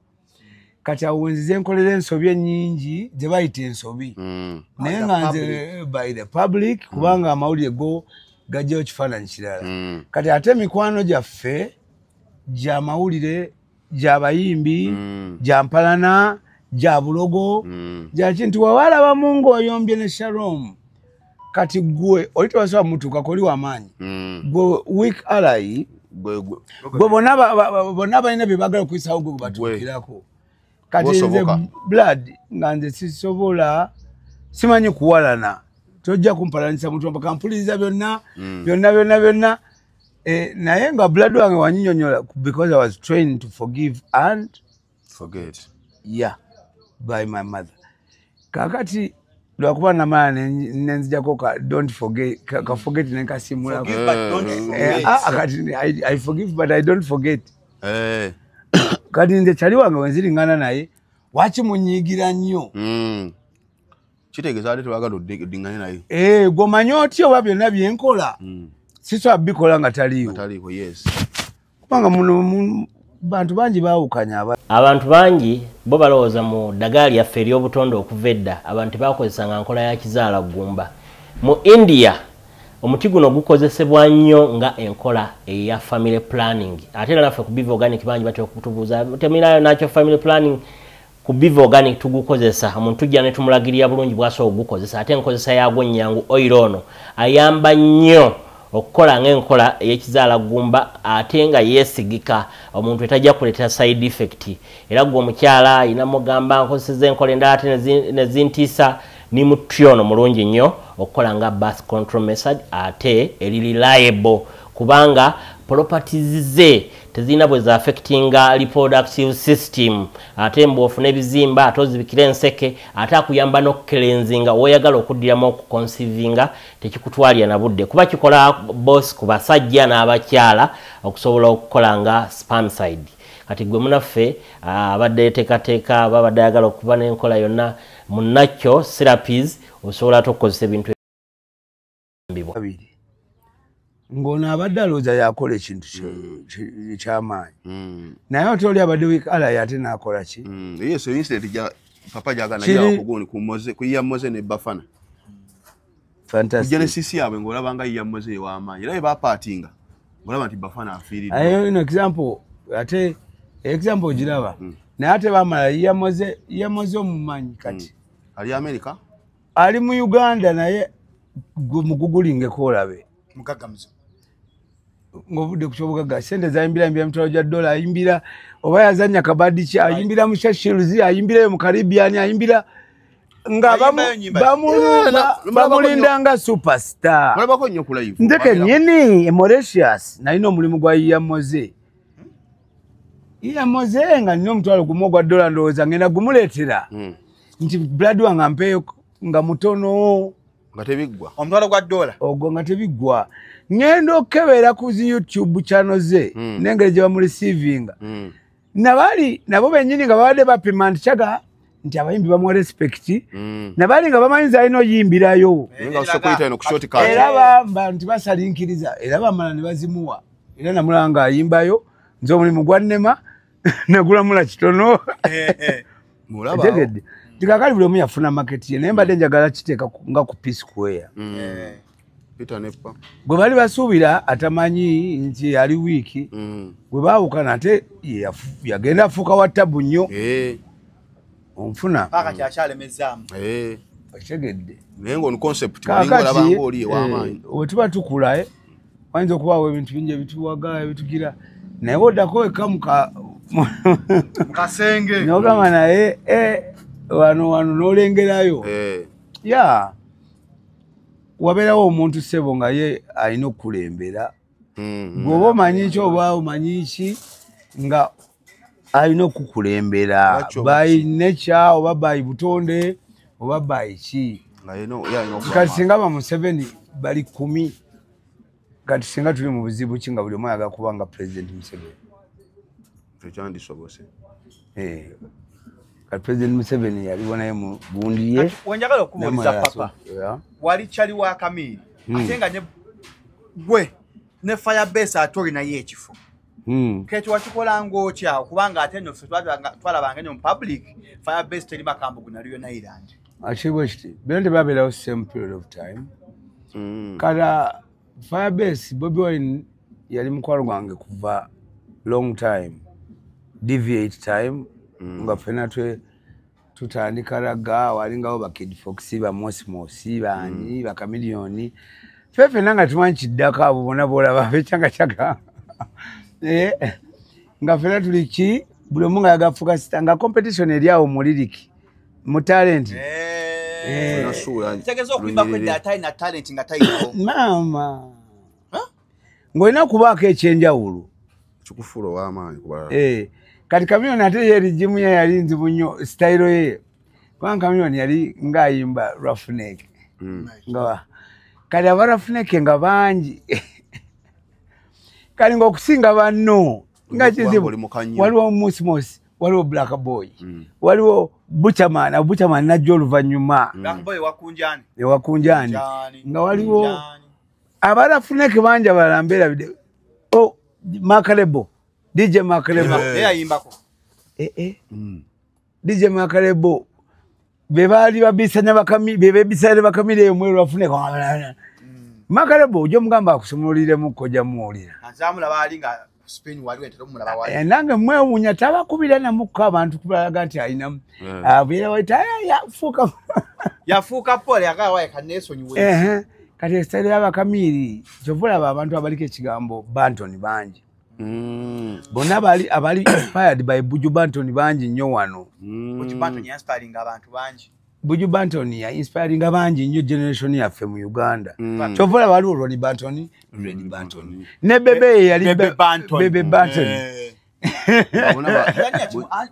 kati awo wenzize nkolera ensobi ennyingi gye bayita ensobi naye nga nze by the public kubanga amawulire go gajjayo kifaananyi kirala kati ate emikwano gyaffe gya mawulire gy'abayimbi gya mpalana gya bulogo gya kintu wawalabamu ng'oyombye ne Shalom kati gwe oli tebasobola mutuukako oli w'amaanyi gwe weak ally gwe bonna balina bye baagala okuyisawo gwe batuukirako kati nze blood nga nze sisobola simanyi kuwalana tojja kumpalanisa muntu mpaka mpuliriza byonna naye nga blood wange wanyinyonyola because I was trained to forgive and forget by my mother kakati lwakuba namala nenzijako ka don't forget ka forget nenkasimula kati I forgive but I don't forget kati nze kyali wange wenziriŋŋana naye waki munyiigira nnyo kitegeeza ate tewagala oddiŋŋane naye gwomanyi otya oba byonna byenkola sisobola bikola nga taliiwo kubanga muno bantu bangi baawukanya abantu bangi bo balowooza mu ddagala lyaffe ery'obutonde okuva edda abantu bakozesanga nkola ya kizaala ggumba mu India omuti guno gukozesebwa nnyo nga enkola eya family planning ate era naffe ku Biva Organic bangi batya okutubuuza temirayo nakyo family planning ku Biva Organic tugukozesa omuntu tujja ne tumulagirira bulungi bw'asobola ogukozesa ate enkozesa yaagwo nnyangu oil ono ayamba nnyo okukola ng'enkola ey'ekizaala ggumba ate nga yeesigika omuntu etajja kuleetera side effect era gwe omukyala ayina mugamba nkozeseza enkola endala ate ne zintiisa ni mutyono mulungi nnyo okukola nga birth control method ate eri reliable kubanga properties ze tezina bwe za affectinga reproductive system ate mbofu n'ebizimba ate ozibikira enseke ate akuyamba n'okukelenzinga woyagala okuddiramu okuconcevinga tekikutwalira na budde kuba kikola boss ku basajja n'abakyala okusobola okukola nga spermicide kati gwe munaffe abadde teekateeka babadde ayagala okuba n'enkola yonna munakyo therapies osobola ate okukozesa ebintu ng'ono abadde alowooza yakola ekintu ekyamaanyi naye ate oli abadde weak ally ate n'akola ki yeso incident papa gyagana yaakuguni kuyiya Moze ne Bafana genesis yaabwe ng'olaba nga yiya Moze ew'amaanyi era bapaatinga ng'olaba nti Bafana afiiridde ayo example ate example ogiraba naye ate bamala yiya Moze omumanyi kati ali America ali mu Uganda naye mugugulingeko olabe mugaggamuzo ng'ovudde ku kyobugagga sente zayimbira emitwalo gya dola ayimbira oba yazanya kabadi ki ayimbira mu Sheffield ayimbirayo mu Caribbean ayimbira nga bamulinda nga superstar nze kennyini Mauritius nalina omulimu gwa yiya Moze nga nina omutwalo gumu ogwa dola ndowooza ngenda gumuleetera nti blood wange ampeeyo nga mutono nga tebiggwa omutwalo gwa dola ogwo nga tebiggwa ngendo okebera ku YouTube channel ze nengere je bamu receiving nabali nabo benyini nga bade bapima ntichaga nti abayimbi bamu respect nabali nga bamanyiza ino yimbirayo nga sokoita ino kushoti ka era bamba nti basalinkiriza era bamala ne bazimuwa era namulanga ayimbayo nzo mulimu gwannema nagula mula kitono mulaba tegedde tikakali buli omu yafuna market ye naye mbadde njagala kiteeka nga ku Peace Square Peter Nepa gwe bali basuubira atamanyi nti ali wiiki gwe baawukana ate yagenda afuuka wa tabu nnyo onfuna paka kyakyalemezaamu okitegedde naye ng'oni concept walinga oli oli ew'amaanyi bwe tuba tukula wayinza okubaawo ebintu bingi ebituwaga ebitugira naye oddako eka mukasenge nogamba naye wano n'olengerayo ya wabeerawo omuntu ssebo nga ye alina okukulembera gweoba omanyi ki oba omanyi ki nga alina okukulembera by nature oba by butonde oba by ki kati singa ba Museveni bali 10 kati singa tuli mu buzibu ki nga buli omu ayaga kuba nga President Museveni ekyandisobose kati President Museveni yaliwo naye mu gundi ye wenjagala okumubuuliza papa wali kyali wa Kamiri ate nga ne gwe ne Firebase ate olinayo ekifo kekyo wakikola ng'otya kubanga ate nno ffe twalabanga nnyo mu public Firebase teri makambo gunaliyo Nailand akibwe kiti bino tebabeerawo same period of time kala Firebase Bobi Wine yali mukwano gwange kuva long time deviate time nga ffena tutandika raga walingawo ba Kid Fox ba Mosimosi bani ba Chameleone ffena nga tumanyi kiddako abo bonna boolaba bekyanga kyaga nga ffena tuli ki buli omu nga yagafuuka sita nga competition eri awo mu liriki mu talent tegeza okuyimba kwedda atalina talent nga tayinawo maama ng'olina okubaako ekyenjawulo kikufuula ow'amaanyi kubala kati Chameleone ate yeri jimu ye yali nzibu nnyo style ye kubanga Chameleone yali ng'ayimba Roughneck nga kati aba Roughneck nga bangi kali ng'okusinga banno nga kizibu waliwo Mosimosi waliwo Black Boy waliwo Butcherman najja oluvannyuma ewakunjani nga waliwo aba Roughneck bangi abalala mbeerabidde Makalebo DJ Makalebo yayimbako DJ Makalebo bebaali babisanya bebebisale bakamire emwe Roughneck Makalebo ojo mugamba akusumuliremu kojja muwulira azamula baali nga Spain waliwo entero mulaba wali nange mwewunya tabakubira namukko abantu kubalaga nti alina abeera waita yafuuka pole akawa ekaneesonyiwe kati esitale y'abakamiri kyovulaba abantu abaliko ekigambo Banton bangi bonna abali inspired by Buju Banton bangi nnyo wano Buju Banton inspiring abantu bangi Buju Banton ya inspiring abangi nnyo generation yaffe mu Uganda kyovulaba waliwo Ronnie Banton ne Bebe yali Bebe Banton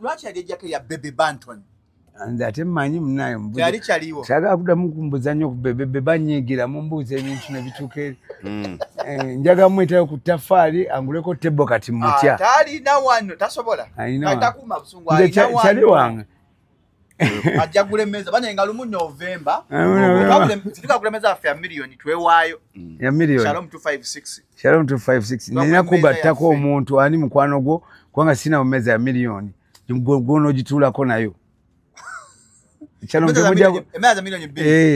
lwaki yali ejjako ya Bebe Banton nze ate mmanyi munaye yali kyaliwo kyagala kuddamu kumbuza nnyo ku Bebe banyiigira mumbuuza ebintu ne bituuka eri njaga mwetayo ku ttafaali anguleko tebo kati mutya talina wano tasobola takuuma busungu kyali wange ajja kulemeza bane nga lumu November tika kulemeza afya milioni twewaayo ya milioni Shalom 256 Shalom 256 nina kugattako omuntu ani mukwano gwo kubanga sina mumeza ya milioni gwono gituulako nayo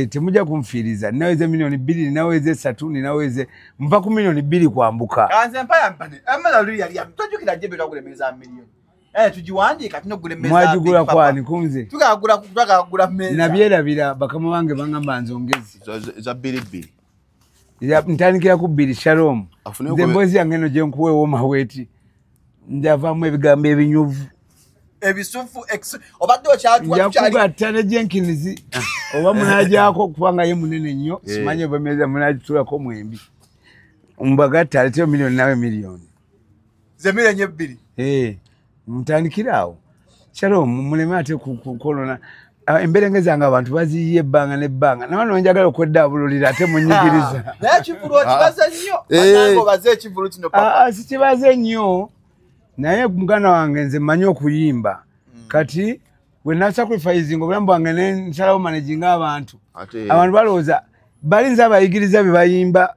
temujja kunfiiriza ninaweze milioni 2 ninaweze 3 ninaweze mpa ku milioni 2 kwambuka mwagigula kwani kunze nabyerabira bakama bange bangamba nzongezi za 2 ntandikira ku 2 Shalom nze mbozi yange eno gye nkuweewo maweti njavaamu ebigambo ebinyuvu ebisufu obadde okyakugatta ne Jenkins oba munajako kubanga ye munene nnyo simanyi oba meza munajitulako mwembi mbagatta aleteo milioni nawe milioni ze milioni 2 mutandikiraawo Shalom muleme ate kukolona emberenge zange abantu baziye ebbanga n'ebbanga nabano njagala okweddaabululira ate munyigiriza naye ekivulu okibaze nnyo banange obaze ekivulu kino papa sikibaze nnyo naye muganda wange nze mmanyi okuyimba kati bwe nasacrificinga obulamu bwange nensalawo managinga abantu balowooza balinza abayigiriza be bayimba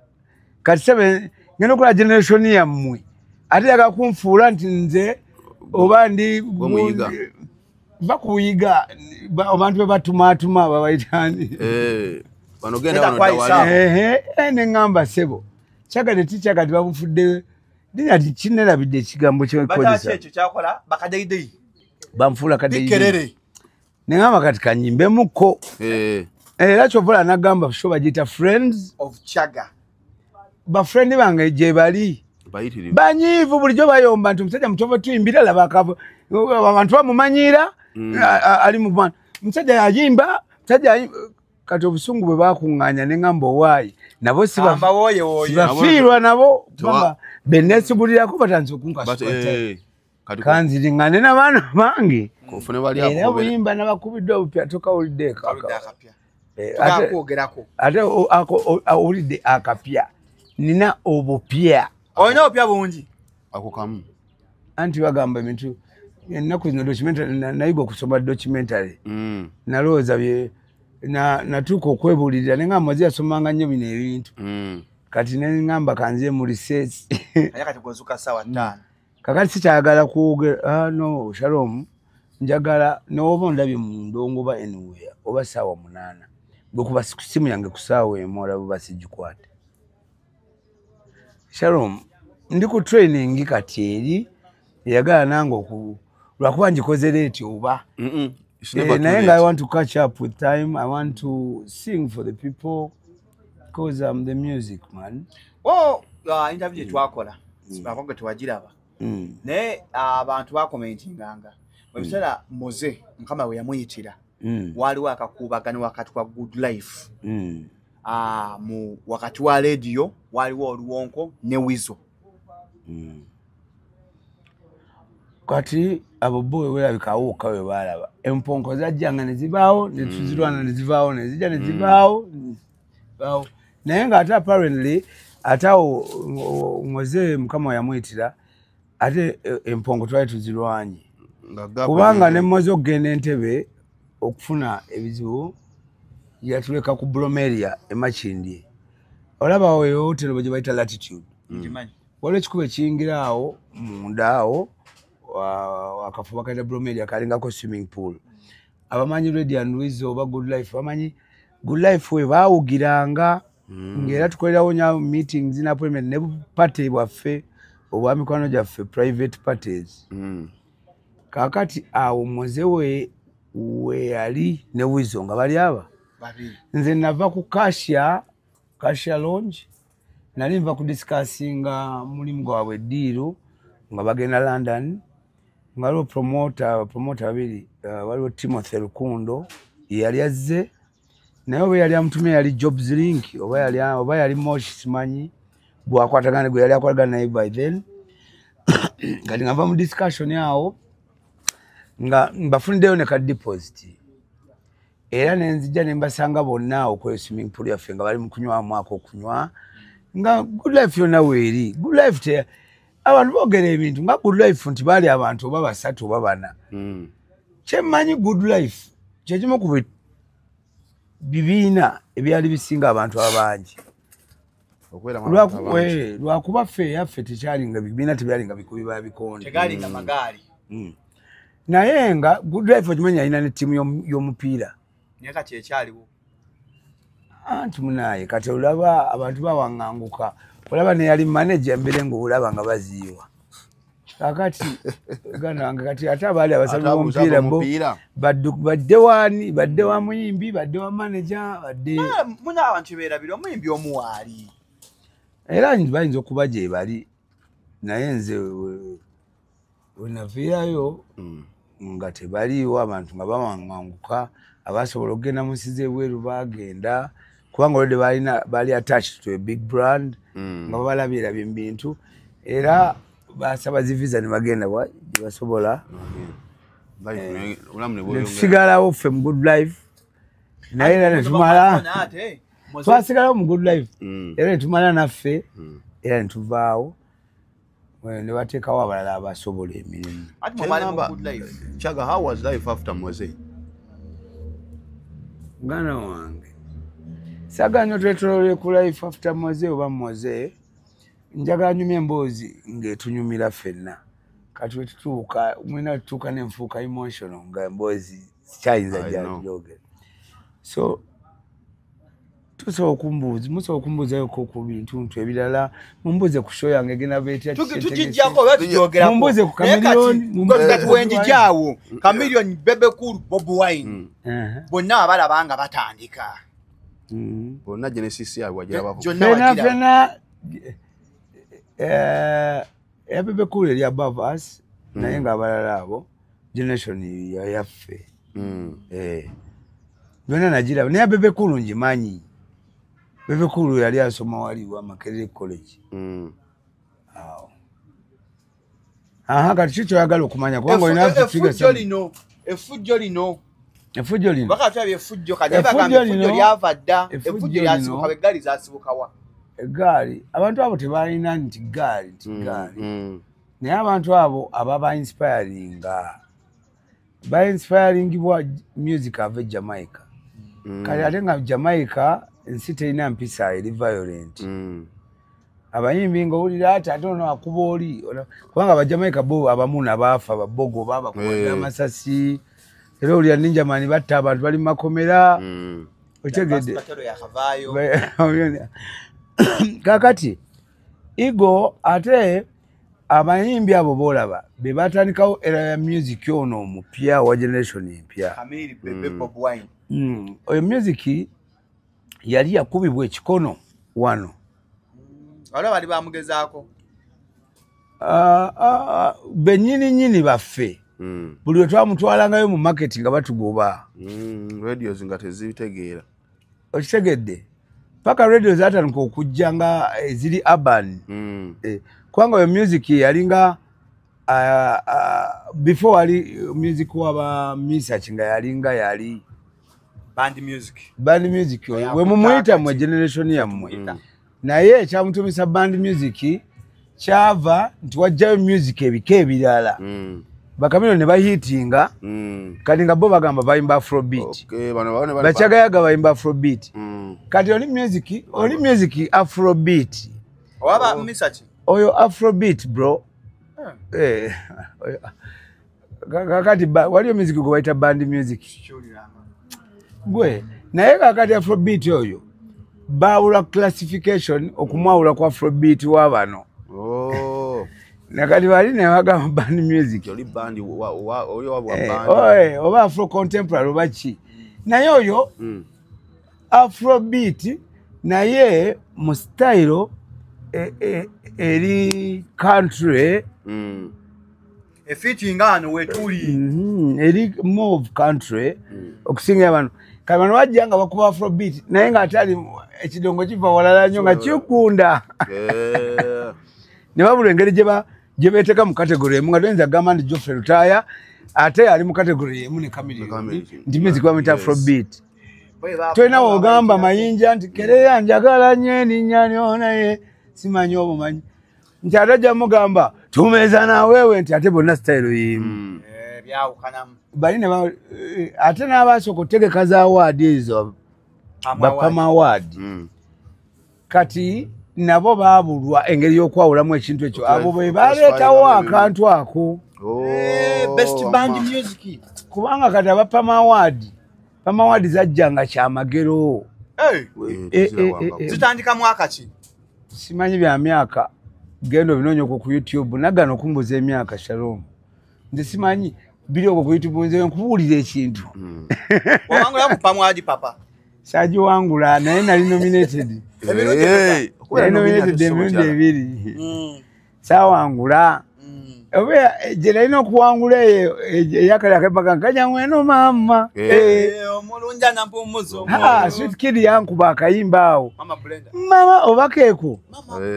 kati sebe ngenda okola generation yammwe ate yaga kunfuula nti nze oba ndi bakuyiga abantu bebatumaatuma babayitani neŋŋamba sebo kyagade tikyagati bamufudde dinati kinerabidde ekigambo kyekozesa bamfuula kadeyi neŋŋamba kati kanyimbemukko era kyovula nagamba sho bagiyita friends of Chaga bafrendi bange gye bali banyiivu bulijjo bayomba nti omusajja mutovu tuyimbira laba abantu bamumanyira ali mu musajja yayimba musajja kati obusungu bwe bakuŋŋaanya neŋŋamba owaayi nabo sibafiirwa nabo gamba benesigulirako batanze okunkasuka kanziriŋŋane n'abaana bange era buyimba nabakubidde obupya tokawulidde ate owulidde akapya nina obupya olina obupya bungi ako kamu anti bagamba ebintu ennaku zino documentary nayiga okusoma documentary nalowooza bye natuuka okwebuulirira ne ngamba maze yasomanga nnyo bino ebintu kati ne ngamba kanze mu research kakati sikyayagala kwogera no Shalom njagala n'oba ondabye mu ndongo oba anywhere oba ssaawa 8 bwe kuba simu yange ku ssaawa emu olaba basigikwate Shalom ndi ku training kati eri yagala nange lwakuba njikoze leeti oba naye nga I want to catch up with time. I want to sing for the people because I'm the music man. Interview twakola sibakonge twagiraba naye abantu bakomentinganga webisala Moze Mukama we yamuyitira waliwo akakuubagano wakati kwa Good Life mu wakati wa radio waliwo oluwonko ne Wizo kati abo boy werabikawo kawe balaba emponko zajjanga ne zibaawo ne tuzirwana ne zivaawo ne zijja ne zibaawo naye nga ate apparently atawo Moze Mukama yamuyitira ate emponko twali tuzirwanye kubanga ne Moze okugenda Entebbe okufuna ebizibu yatuleka ku Bromeria emakindi olaba oyo hotel bwe bayita Latitude waliwo ekikuba ekiyingira awo munda awo akafuba kaita Bromeria kalingako swimming pool abamanyi Radio and Wizo oba Good Life bamanyi Good Life we baawugiranga ng'era tukolerawo nya meetings na appointment ne party bwaffe obwa mikwano gyaffe private parties kakati awo Moze we yali ne Wizo nga bali aba nze nava ku Kasia Lounge nali nva ku discussinga mulimu gwabwe eddiiro nga bagenda London nga waliwo promoter babiri waliwo Timothy Lukundo yali azze naye oba yali amutumye yali Jobs Link oba yali Moshi simanyi bwakwatagana gwe yali akwatagana naye by then kati nga nva mu discussion awo nga mbafuniddeyo ne ka deposit era nenzijja ne mbasanga bonna awo ku swimming pool yaffe nga bali mu kunywamu okunywa nga Good Life yonna weeri Good Life abantu boogera ebintu nga Good Life nti baali abantu oba basatu oba bana kyemmanyi Good Life kyekimu ku bibiina ebyali bisinga abantu abangi lwakuba ffe yaffe tekyalinga bibiina tebyalinga bikubi ba bikonde tegalinga magaali naye nga Good Life okimanya alina ne ttiimu y'omupiira naye kati ekyaliwo anti munaye kati olaba abantu bawaŋŋanguka olaba ne yali manager mbere ng'olaba nga baziiwa kakati gana wange kati ate abaali abasabi b'omupiira bo badde wani badde wa muyimbi badde wa manager badde muna abantu beerabira omuyimbi omuwaali era bayinza okuba gye bali naye nze wenaviirayo nga tebaliiwo abantu nga bawaŋŋanguka abasobola okugenda mu nsi z'ebweru bagenda kubanga olwedde baali attached to a big brand nga babalabirabye mu bintu era basaba zivisa ne bagenda gye basobola Netusigalawo ffe mu Good Life naye era netumala twasigalawo mu Good Life era netumala naffe era netuvaawo ne bateekawo abalala abasobola emirimu. Chaga, how was life after Mose? Muganda wange saagala twetolole ku life after Mose oba Mose, njagala nyumya emboozi ng'etunyumira ffenna kati wetutuuka mwena tutuuka n'enfuuka emotional nga emboozi sikyayinza gyajogera. So musobola okumbuuzayoko ku bintu ebirala, mumbuuze ku show yange egenda beetya tukijjako oba tujogerako, mumbuuze ku Chameleon kati wenjijaawo Chameleon, Bebe Cool, Bob Wine bonna abalaba nga batandika bonna Genesis yaabwe wagira bavuga fena ya Bebe Cool eri above us naye nga abalala abo generation yaffe byonna nagiraba naye Bebe Cool ngimanyi. Bebe Cool yali asoma wali wa Makerere College. Kati kikyo oyagala okumanya kubanga olina effujjo lino bakatwabya effujjo kati bagamba effujjo lyava dda, effujjo lyasibuka eggaali zaasibukawa. Eggaali abantu abo tebalina nti gaali naye abantu abo ababa inspiringibwa music ava e Jamaica. Kati ate nga Jamaica ensi terina mpisa eri violent. Abayimbi ng'owulira ati ate ono akuba oli kubanga Abajamaica bo abamu nabaafa babogo babakuba amasasi era olya Ninja Man batta abantu bali mu makomera otegedde. Kakati Igo ate abayimbi abo boolaba be batandikawo era ya music ono omupya wa generation empya. Oyo music yali yakubibwa ekikono wano. Wala bali bamugezaako. Bennyini baffe. Buli we twamutwalangayo mu market nga batugoba. Radios nga tezitegeera. Okitegedde? Paka radios atandika okujja nga ziri urban. Kubanga oyo music yalinga before wali music waba research nga yali band music we mumuyita mwe generation yammwe naye ekyamutumisa band music kyava nti wajjayo music ebika ebirala Bakamilo ne bahitinga kati nga bo bagamba bayimba afrobeat bachagayaga bayimba afrobeat kati oli music afrobeat waba misachi oyo afrobeat bro kakati waliyo music gwe bayita band music gwe naye kakati afrobeat oyo bawula classification okumwawula kwa afrobeat wabano nakati bali ne bagamba band music oli band oyo wabwa band oba afro contemporary oba ki naye oyo afrobeat naye mu style eri country efiti ngano wetuli eri more country okusinga abantu kabano wajjanga bakuba afrobeat naye nga atali ekidongo kiva walala nnyo nga kikunda ne babula engeri gye beeteka mu category emu nga toyinza gamba nti Geoffrey Lutaya ate ali mu category emu ne Chameleon nti music bamuyita afrobeat toyina wogamba mayinja nti kereya njagala nyeni nyani naye simanyi obumanyi nti ate ajja mugamba tumeza nawewe nti ate bonna style yimu balina ate n'abasooka okutegeka za award ezo bapama award kati nabo baabulwa engeri y'okwawulamu ekintu ekyo abo bwe baleetawo akantu ako best band music kubanga kati abapama award zajjanga kyamagero zitandika mwaka ki simanyi bya myaka gendo binonyoko ku YouTube nagano kumbuza emyaka Shalom nze simanyi biri okwo ku YouTube nze nkubuulira ekintu wangula kupamwa adi papa saji wangula naye nali nominated emirundi ebiri sawangula oba gye nalina okuwangula eyakala akepaka nkajja mweno maama omulunja nampumuzo Sweet Kid yankuba akayimba awo mama oba keeko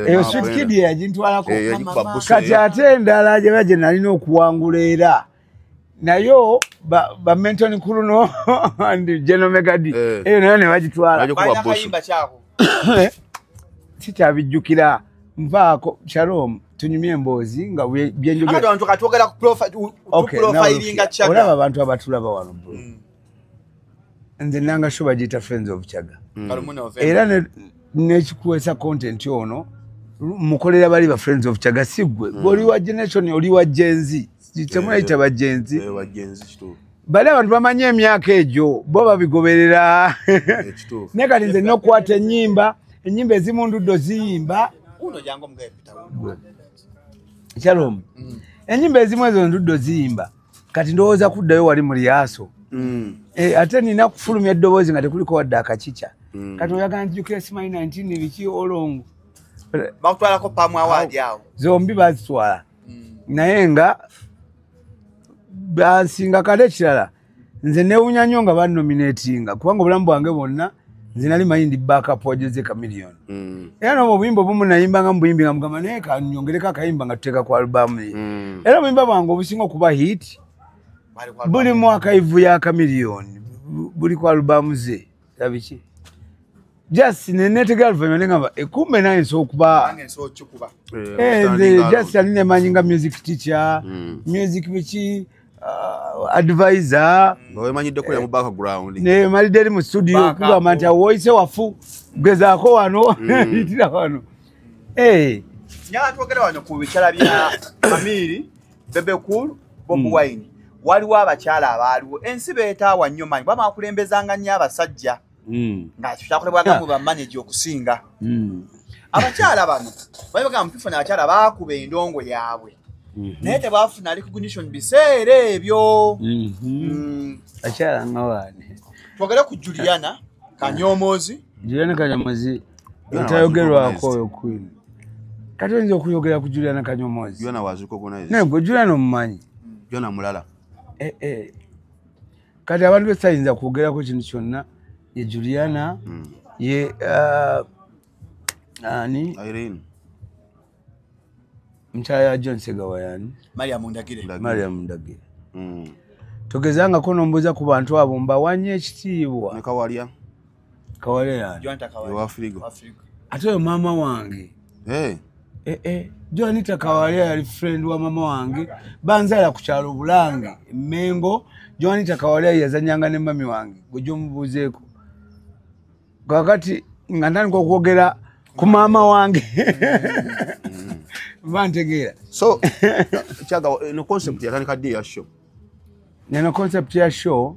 eyo Sweet Kid yagintwalako kati ate endala gye nalina okuwangula era nayo ba Menton Kuruno and General Megadi nayo ne bagitwala kayimba kyako sikyabijjukira nvaako Shalom tunyumye emboozi nga byenjogera abantu katwogera ku profilinga Chaga olaba abantu abatulaba wano nze nanga sho bagiyita Friends of Chaga era nekikuwesa content ono mukolera bali ba Friends of Chaga sigwe oli wa generation oli wa Gen-Z temuyita ba Gen-Z bali abantu bamanye emyaka egyo bo babigoberera ne kati nze nokwata ennyimba ezimu nduddo ziyimba uno jango mgaye pita Shalom ennyimba ezimu ezo nduddo ziyimba kati ndowooza kuddayo wali mu liaso ate nina kufulumya eddoboozi nga tekuliko wadde akakica kati oyagala njukira simanyi 19 biki olongo bakutwalako pamu awadi awo zombi bazitwala naye nga basinga kale kirala nze newunya nnyo nga bannominatinga kubanga obulamu bwange bwonna nze nali manyi ndi backup wa Jose Chameleone era n'obwo buyimba obumu nayimba nga mubuyimbi nga mugamba naye kanyongereko akayimba nga tuteeka ku alubamu ye era obuyimba bwange obusinga okuba hit buli mwaka ivu ya Chameleone buli ku alubamu ze labiki just nenetegera luvanyuma nengamba ekumbe naye nsokuba nze just aline manyi nga music teacher music biki advisor wemanyidde kule mu background ne malidde eri mu studio kugamba nti awoyise wafu gezaako wano itira wano nyaga twogera wano ku bikyala bya Amiri Bebe Cool Bob Wine waliwo abakyala abaaliwo ensi beetaawa nnyo manyi bama kulembezanga nnyo abasajja nga kyakolebwaga mu bamanager okusinga abakyala bano bayibaga mutufuna abakyala baakuba endongo yaabwe naye tebafuna recognition biseera ebyo akyala nga waani twogere ku Juliana Kanyomozi etayogerwako oyo Queen kati oyinza okuyogera ku Juliana Kanyomozi gwe Juliana omumanyi Juliana mulala kati abantu besayinza kwogerako kintu kyonna ye Juliana ye ani Irene mchaya John Segawa yani Mariam Ndagire togezanga ko nombuza ku bantu abo mbawanye ekitiibwa ne Kawalya Joanta Afrika ate mama wange Joanita Kawalya yali friend wa mama wange banzala ku kyalo Bulange Mengo Joanita Kawalya yazanyanga ne mami wange gojo mubuzeeko kakati ngandani ko kwogera ku mama wange Vantegera. So, Chaga, no concept ya kadi ya show. No concept ya show.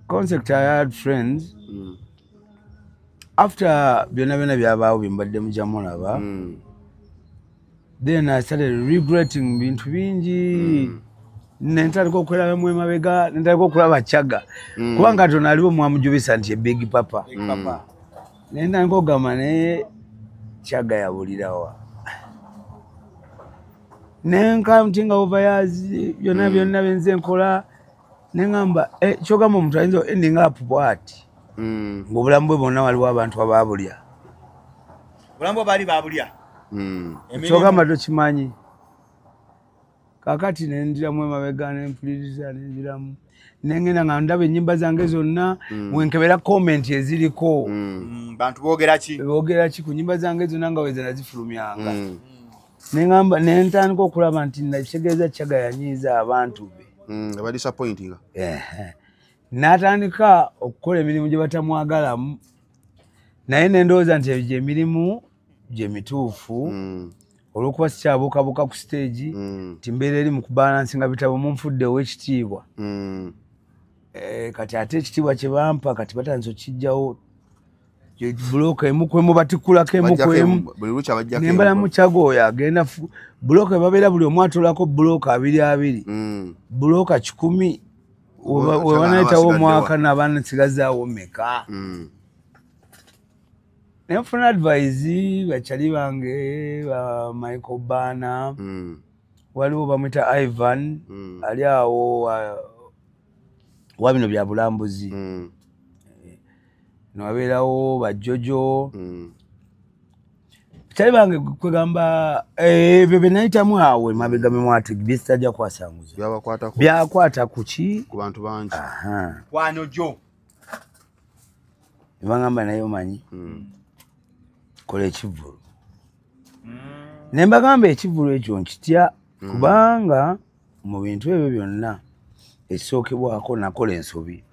Concept I had friends. After byonna byabawo bimbadde mu jamona ba. Then I started regretting bintu bingi. Nentandika okulaba mu emabega, nentandika okulaba Chaga. Kubanga tonaliwo mwamujubisa nti Big Papa. Nentandika okugamba ne Chaga yabulirawa. Nenka mtinga ovayazi byonna benze nkola nengamba kyogamba omuntu ayinza ending up bwati ng'obulamu bwe bonna waliwo abantu ababulya obulambo bali babulya kyogamba tokimanyi kakati nendiramu emabega nempuliriza nendiramu nengenda nga ndaba ennyimba zange zonna wenkebera comment eziriko bantu boogera ki ku nnyimba zange zonna nga weza nazifulumyanga nengamba nentandika okulaba nti nakitegeeza Chaga yanyiiza abantu be aba disappointing n'atandika okukola emirimu gye batamwagalamu naye nendowooza nti egyo emirimu gye mituufu olw'okuba sikyabuukabuuka ku stage nti mbeera eri mu kubalansinga bitabo munfuddewo ekitiibwa kati ate ekitiibwa kye bampa kati batandise okijjawo buloka emukwemu batikulako emukwemu nembalamu Chaga oyo agenda buloka babeera buli omu atolako buloka 2 buloka 10 webanayitawo omwaka nabansigazaawo meka nenfuna advice bakyali bange ba Michael Bana waliwo bamwita Ivan ali awo wa bino bya bulambuzi nowabeerawo ba Jojo Chali bange kwegamba bebe naita mwawe mabega memwati bistajja kwasanguza. Byakwata kuki ku bantu bangi. Kwano jo. Ibangamba nayo manyi. Kola ekivulu. Nembagamba ekivulu ekyo nkitya kubanga mu bintu ebyo byonna ekisookebwako nakola ensobi.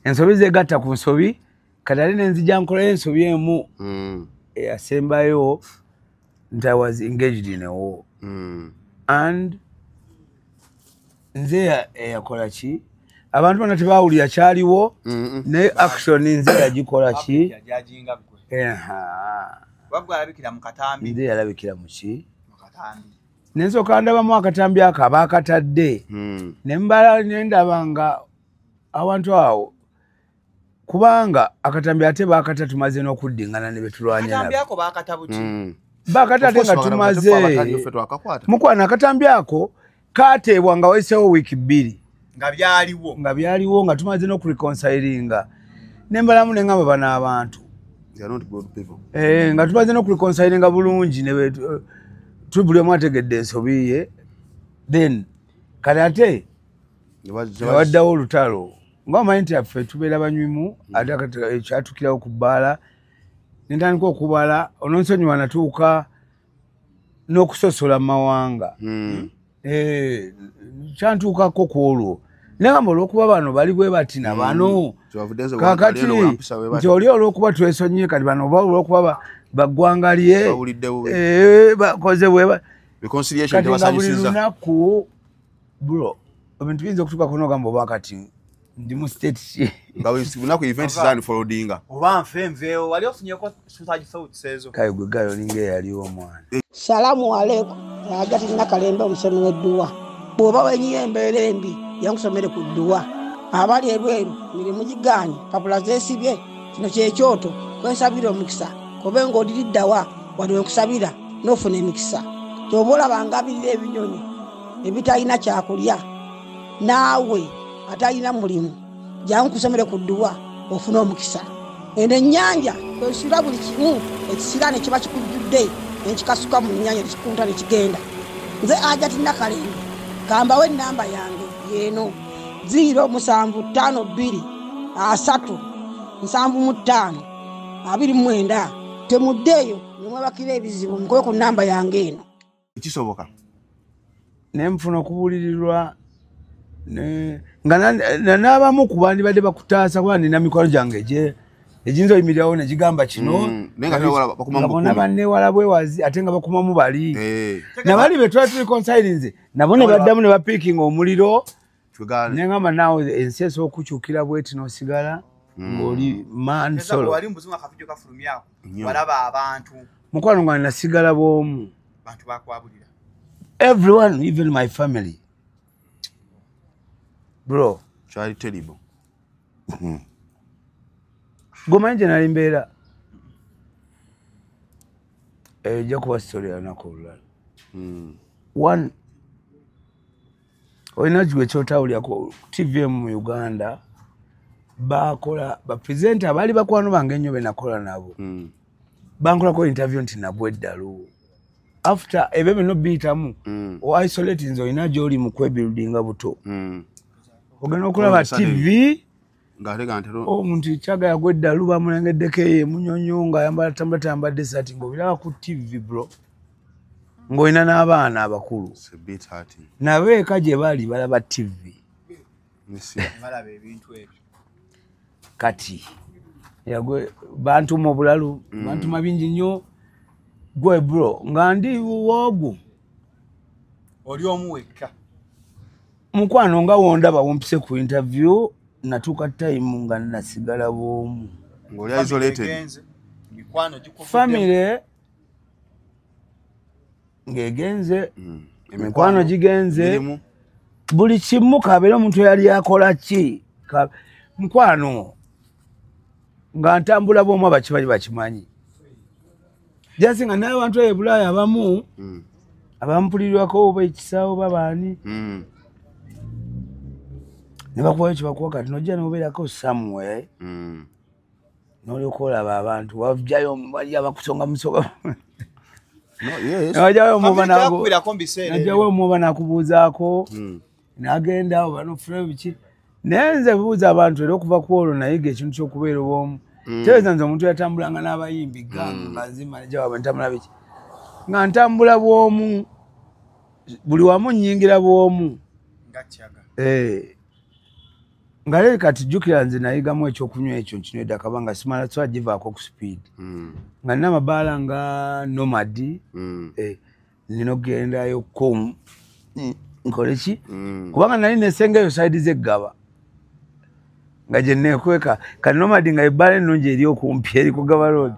Ensobi zegatta ku nsobi kadali nenzija nkola ensobi emu eyasembayo nti I was engaged in a war. And nze yakola ki abantu bonna tebawulira kyaliwo ne action nze yagikola ki nze yalabikira mu ki nensooka ndabamu akatambi ako abaakatadde nembala nendaba nga awantu awo kubanga akatambi ate baakata tumaze n'okuddingana ne betulwanya nabo baakata nga tumaze mukwana akatambi ako kaateebwa nga wayiseewo wiiki 2 nga byaliwo nga tumaze n'okureconcilinga nembalamu nengamba bano abantu nga tumaze n'okureconcilinga bulungi buli omu ategedde ensobi ye then kale ate waddawo olutalo ng'omanyi nti affe tubeera banywimu ate ekyatukirawo ku bbaala nentandika okubala ononsonyiwa natuuka n'okusosola mu mawanga kyantuukako ku olwo nengamba olw'okuba bano bali bwe bati na bano kakati nti oli olw'okuba twesonyiye kati bano oba olw'okuba baggwangalye bakoze kati nga buli lunaku bro ebintu biyinza okutuukako n'ogamba oba kati ndi mu state ki lunaku events zani followinga oba nfenveewo wali ofunyeko susaji sauti ezo kale gwe gayo ninga eyaliwo omwana salamu alaikum agati nakalembe omusomi w'edduwa bw'oba wenyiyo embeera embi yankusomere ku dduwa abali ebweru mirimu gigaanye papula zeesibye kino kyekyoto kwesabira omukisa kobe ng'odiriddawa wali wenkusabira n'ofuna emikisa kyoba olabanga abirira ebinyonyi ebitalina kyakulya naawe atalina mulimu jangu kusomere ku dduwa ofuna omukisa eno ennyanja kwesula buli kimu ekisira ne kiba kikujjudde nekikasuka mu nnyanja nekikunta nekigenda nze Ajati Nakalembe kambawo ennamba yange yeeno 052537529 temuddeeyo nemwebakira ebizibu mukoye ku nnamba yange eno ekisoboka nenfuna okubuulirirwa nga n'abamu ku bandi badde bakutaasa kuba nina mikwano gyange ejinza oyimirirawo negigamba kino nga bonna banneewala bwewazi ate nga bakumamu bali nabali be twali tulikonsirinze nabo ne baddamu ne bapiikinga omuliro nengamba naawe ensi esobola okukyukira bweti n'osigala ng'oli mansolo mukwano gwange nasigala bw'omu everyone even my family bro kyali terrible gomanyi gye nali mbeera ejja kuba story yanaku olulala one olina gwe kyotawulyako tvm mu Uganda bakola bapresenta abaali bakwano bange ennyo benakola nabo bankolako interview nti nabwe eddalu after ebyo bino biyitamu isolate nze olina gy'oli mu kwebuildinga buto ogenda okulaba tv omuntu kyaga yagweddalu bamulengeddeko eyo emunyonyo nga tambatambadde sati ng'obiraba ku tv bro ng'olina n'abaana abakulu nabo eka gye baali balaba tv kati bantuma obulalu bantuma bingi nnyo gwe bro nga ndi woogwo oli omu wekka mukwano nga wondaba wompise ku interview natuuka time nga nasigala bw'omu ng'oli isolated family ng'egenze emikwano gigenze buli kimu kabeera omuntu eyali akola ki mukwano nga ntambula bw'omu abakimanyi bakimanyi jasi nga naye abantu eyo Bulaaya abamu abamupulirirwako oba ekisaawo babaani ne bakuwayo kye bakuwa kati nojja n'obeerako somewhere n'olyokola abantu wajjayo wali abakusonga musoga No, yes. wajjayo omuba nakubuuzaako n'agenda oba nofuna biki naye nze buuza abantu era okuva ku olwo nayiga ekintu ky'okubeera obwomu tereeza nze omuntu yatambulanga n'abayimbi gamba nzima nejawaabwe ntambula biki nga ntambula bwomu buli wamu nnyingira bwomu nga leero kati jjukira nze nayigamu ekyokunywa ekyo nkinywedde akabanga simala so agivaako ku speed nga nina amabaala nga nomadi nina okugendayo nkole ki kubanga nali nesengayo saidi zeggaba nga gye neekweka kati nomadi nga ebbaala ennungi eri okumpi eri ku gaba road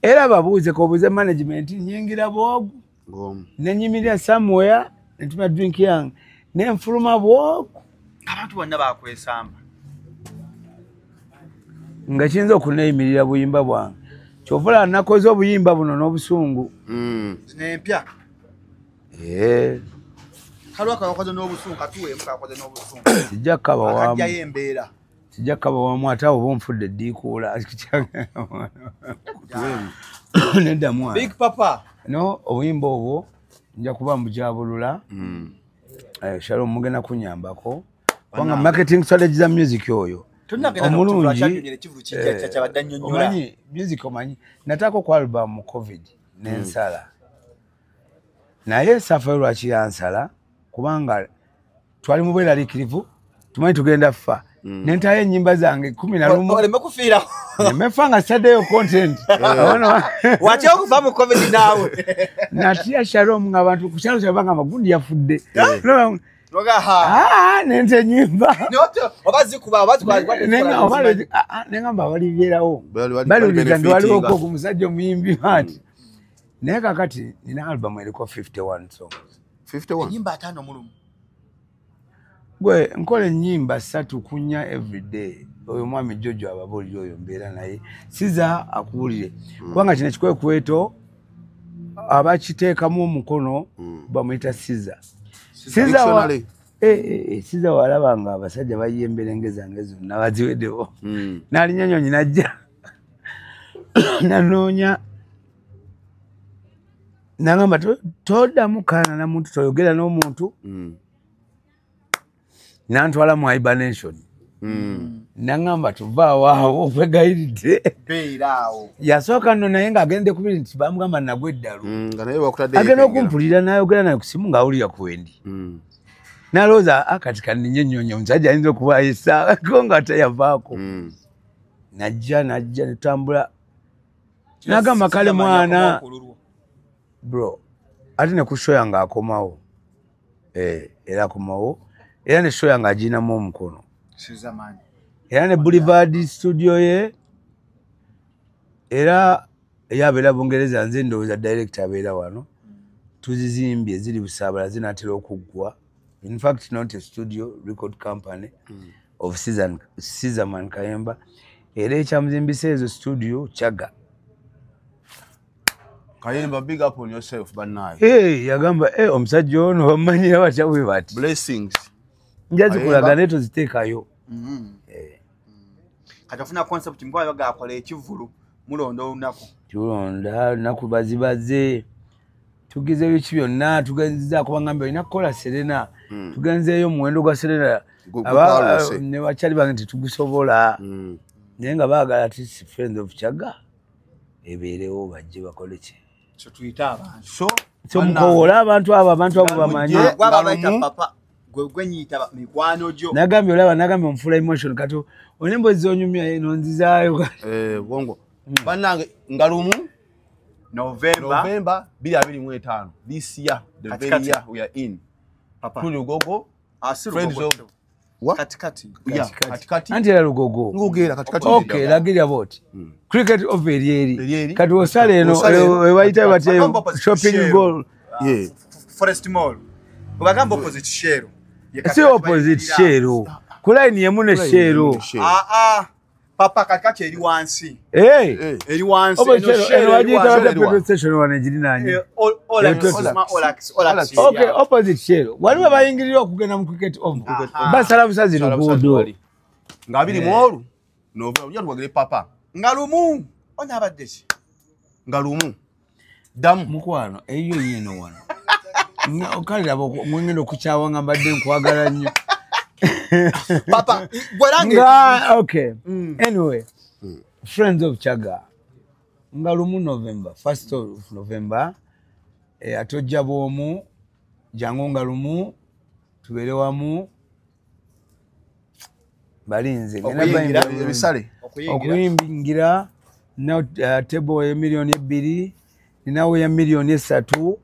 era babuuze kobuuze management nyingira bwogu nenyimirira somewhere netuma drink yange nenfuluma bwogu abantu bonna bakwesamba nga kiyinza okuneeyimirira buyimba bwange kyovula nakoze obuyimba buno n'obusungu nempya kalwaka wakoze n'obusungu katuweemu kakoze n'obusungu kijja kukaba wamu akajjayo embeera kijja kukaba wamu ate abo bonfudde eddiikuula neddamu Big Papa no obuyimba obwo nja kuba mbujabulula Shalom mugenda kunyambako kubanga marketing strategy za music oyo omulungi omanyi music omanyi natako ku album mu covid nensala naye safa lwaki yansala kubanga twali mu bweraliikirivu tumanyi tugenda ffa nentayo ennyimba zange 11 oleme kufiirawo nemefanga saddeyo content watya okuva mu covid naawe natya Shalom ng'abantu ku kyalo kyabanga amagundi yafudde nente ennyimba nengamba balibyerawo baluliza ndi waliwoko ku musajja omuyimbi ati naye kakati nina albamu eriko 51 songs 51 ennyimba 5 mulumu gwe nkola ennyimba 3 kunya everyday oyo mwami Jojo ababuulire oyo mbeera naye siza akuwulire kubanga kino ekikwekweto abakiteekamu omukono bamuyita siza siza walaba nga abasajja bayembera engezange zonna baziweddewo naalinya nyonyi najja nanoonya nagamba toddamu kaana na muntu toyogera n'omuntu nantwala mu hibernation nagamba tuvaawo okwegayiridde yasooka nno naye ng'agende kubiri nti bamugamba nagwa eddalu agenda okumpulira n'ayogera naye ku simu ng'awulira ku wendi nalowooza kati kaninye ennyonyi omusajja ayinza okuba esaako nga teyavaako najja netutambula nagamba kale mwana bro ate ne ku show yange akomawo era akomawo era ne show yange aginamu omukono era ne Boulevard studio ye era eyabeera Bungereza nze ndowooza director abeera wano tuzizimbye ziri Busaabala zinaatera okuggwa. In fact, not a studio record company of Caesarman Kayemba. Era ekyamuzimbisa ezo studio Chaga. Kayemba, big up on yourself, banaye. Yagamba, omusajja ono bamanyira batya bwe bati. Blessings. Njazi kulaga neto ziteekayo. Katafuna concept mbwa yoga akola ekivulu mulondo olunaku. Tulonda naku bazibaze. Tugizeyo byonna tugenziza kubangamba ina kola Serena. Tugenzeyo muwendo gwa Serena. Ne bachali bange titugusobola. Nenga baagala ati friends of Chaga. Ebeerewo bajje bakole ki. So tuyita abantu. So mukowola abantu abo bamanyi. Gwaba bayita papa. Gwenyita mikwano jo. Nagambye olaba nagambye omfula emotion kato. Onembo zonyumya eno nzizaayo. Bongo. Banange ngalumu November 2025. This year, the very year we are in. Papa. Lugogo. Friends of what? Katikati. Yeah, katikati. Anti Lugogo. Ngogera katikati. Okay, lagiri about. Cricket of Erieri. Kati osale eno ewaita bati shopping goal. Yeah. Forest Mall. Bagamba opposite Shero. Si opposite Shero. Kulaini yemune Shero. Papa kakati eri wansi. Eri wansi. Eno wajita wata petrol station wanejiri nanyi. Okay, opposite Shero. Waliwe bayingirira okugenda mu cricket of. Basala busazi lugudo. Ngabiri mwolu. November ujya twagire papa. Ngalumu. Ona abadde. Ngalumu. Damu. Mukwano, eyo yino wano. Okalira mwengendo okuchawa nga mbadde nkwagala nnyo. Papa, gwarange. Okay. Anyway, Friends of Chaga. Ngalumu November, 1st of November. Atojja bwomu, jangu ngalumu, tubere wamu. Balinze. Ebisale. Okuyimbingira na table ya milioni 2, ninawe ya milioni 3,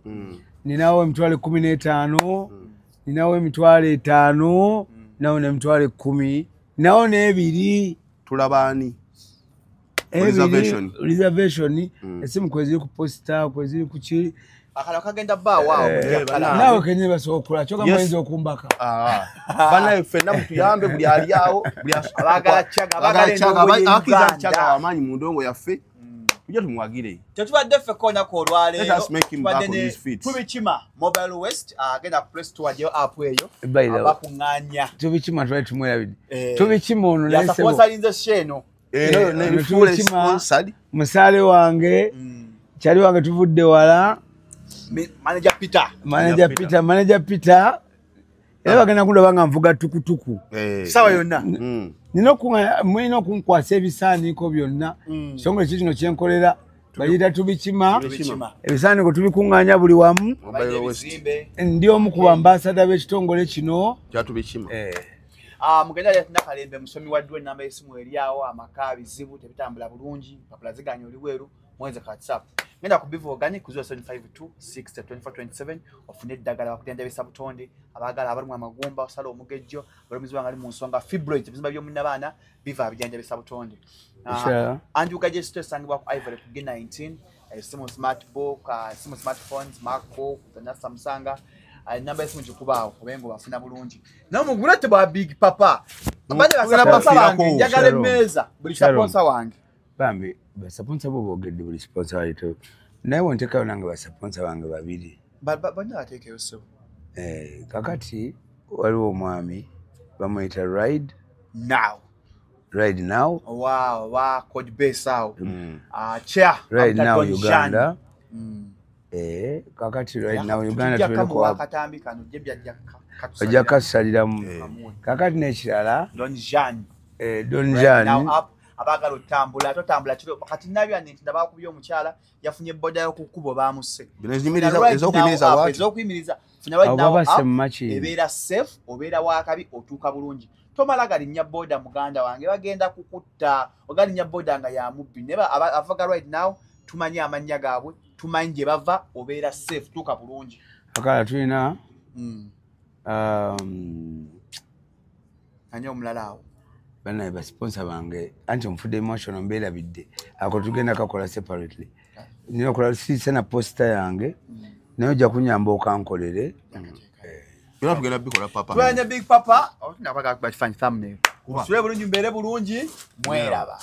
ninawe emitwalo 15, ninawe emitwalo 5, nawe emitwalo 10, nawe n'ebiri. Tulabani. Reservation. Esimu kweziri ku posta, kweziri ku ki. Akala kagenda ba wao. Nawe kenye basokula choka mwenzi okumbaka. Bana fenna mutuyambe buli ali awo, buli abagala chaga, akiza chaga amanyi mu ndongo yaffe. Tujja tumwagire. Tetubadde ffe kona ko olwaleero. Let us make him back on his feet. Tubikima Mobile West agenda Play Store yo app eyo. Abakunganya. Tubikima twali tumwelabide. Tubikima ono nese. Ya sponsorinze sheno. No full sponsored. Musale wange. Chali wange tuvudde wala. Manager Peter. Era bagenda kundaba nga nvuga tukutuku. Sawa yonna. Mwino kunkwasa ebisaaniko byonna. Songa kino kyenkolera bayita tubikima. Ebisaaniko tubikunganya buli wamu. Ndi omu ku ambassador b'ekitongole kino. Kyatubikima. Mugenda ya Nakalembe musomi wa dwe namba yesimu eriawo amaka bizibu tebitambula bulungi papula ziganya oli weru mwenze ka WhatsApp. Ngenda ku Bivo Organic ku 0752602427 ofune eddagala bakutenda bisabutonde abagala abalumwa amagumba osala omugejjo balumizwa ngali mu nsonga fibroids ebizimba byo munna baana biva abijanja bisabutonde. Anju gaje stress sangibwa ku Ivory ku G19 simu smartbook simu smartphones MacBook na Samsung namba yesimu kikubaawo obengo bafuna bulungi. Na mugulate ba Big Papa. Abanye basapota bange njagala emmeeza buli sponsor wange. Bambi basaponsor bo bogedde buli sponsor alito. Naye wontekayo nange basaponsor bange babiri. Banya atekeyo so. Kakati waliwo omwami bamuyita Ride Now. Wow, wa code base out. Chair Ride Now Uganda. Kakati Ride Now Uganda tuleko akatambi kanu jebya ojja kasaliramu. Kakati n'ekirala Don Jean abagala otambula totambula kiro kati nabyo nti ndabakubyo omukyala yafunye boda yo kukubo bamuse ezokuyimiriza funya Ride Now ebeera safe obeera wakabi otuuka bulungi tomala galinnya boda muganda wange bagenda kukutta ogalinnya boda nga ya mubbi neba avaga Ride Now tumanye amanya gaabwe tumanyi gye bava obeera safe tuuka bulungi akala tulina anyo omulala awo bana ba sponsor bange anti mfude emotional mbera bidde ako tugenda kakola separately nino kola sina poster yange nayo ja kunyamba okankolere yona tugenda bikola papa twanya Big Papa otunabaga bakifanya thumbnail usule bulungi mbere bulungi mweraba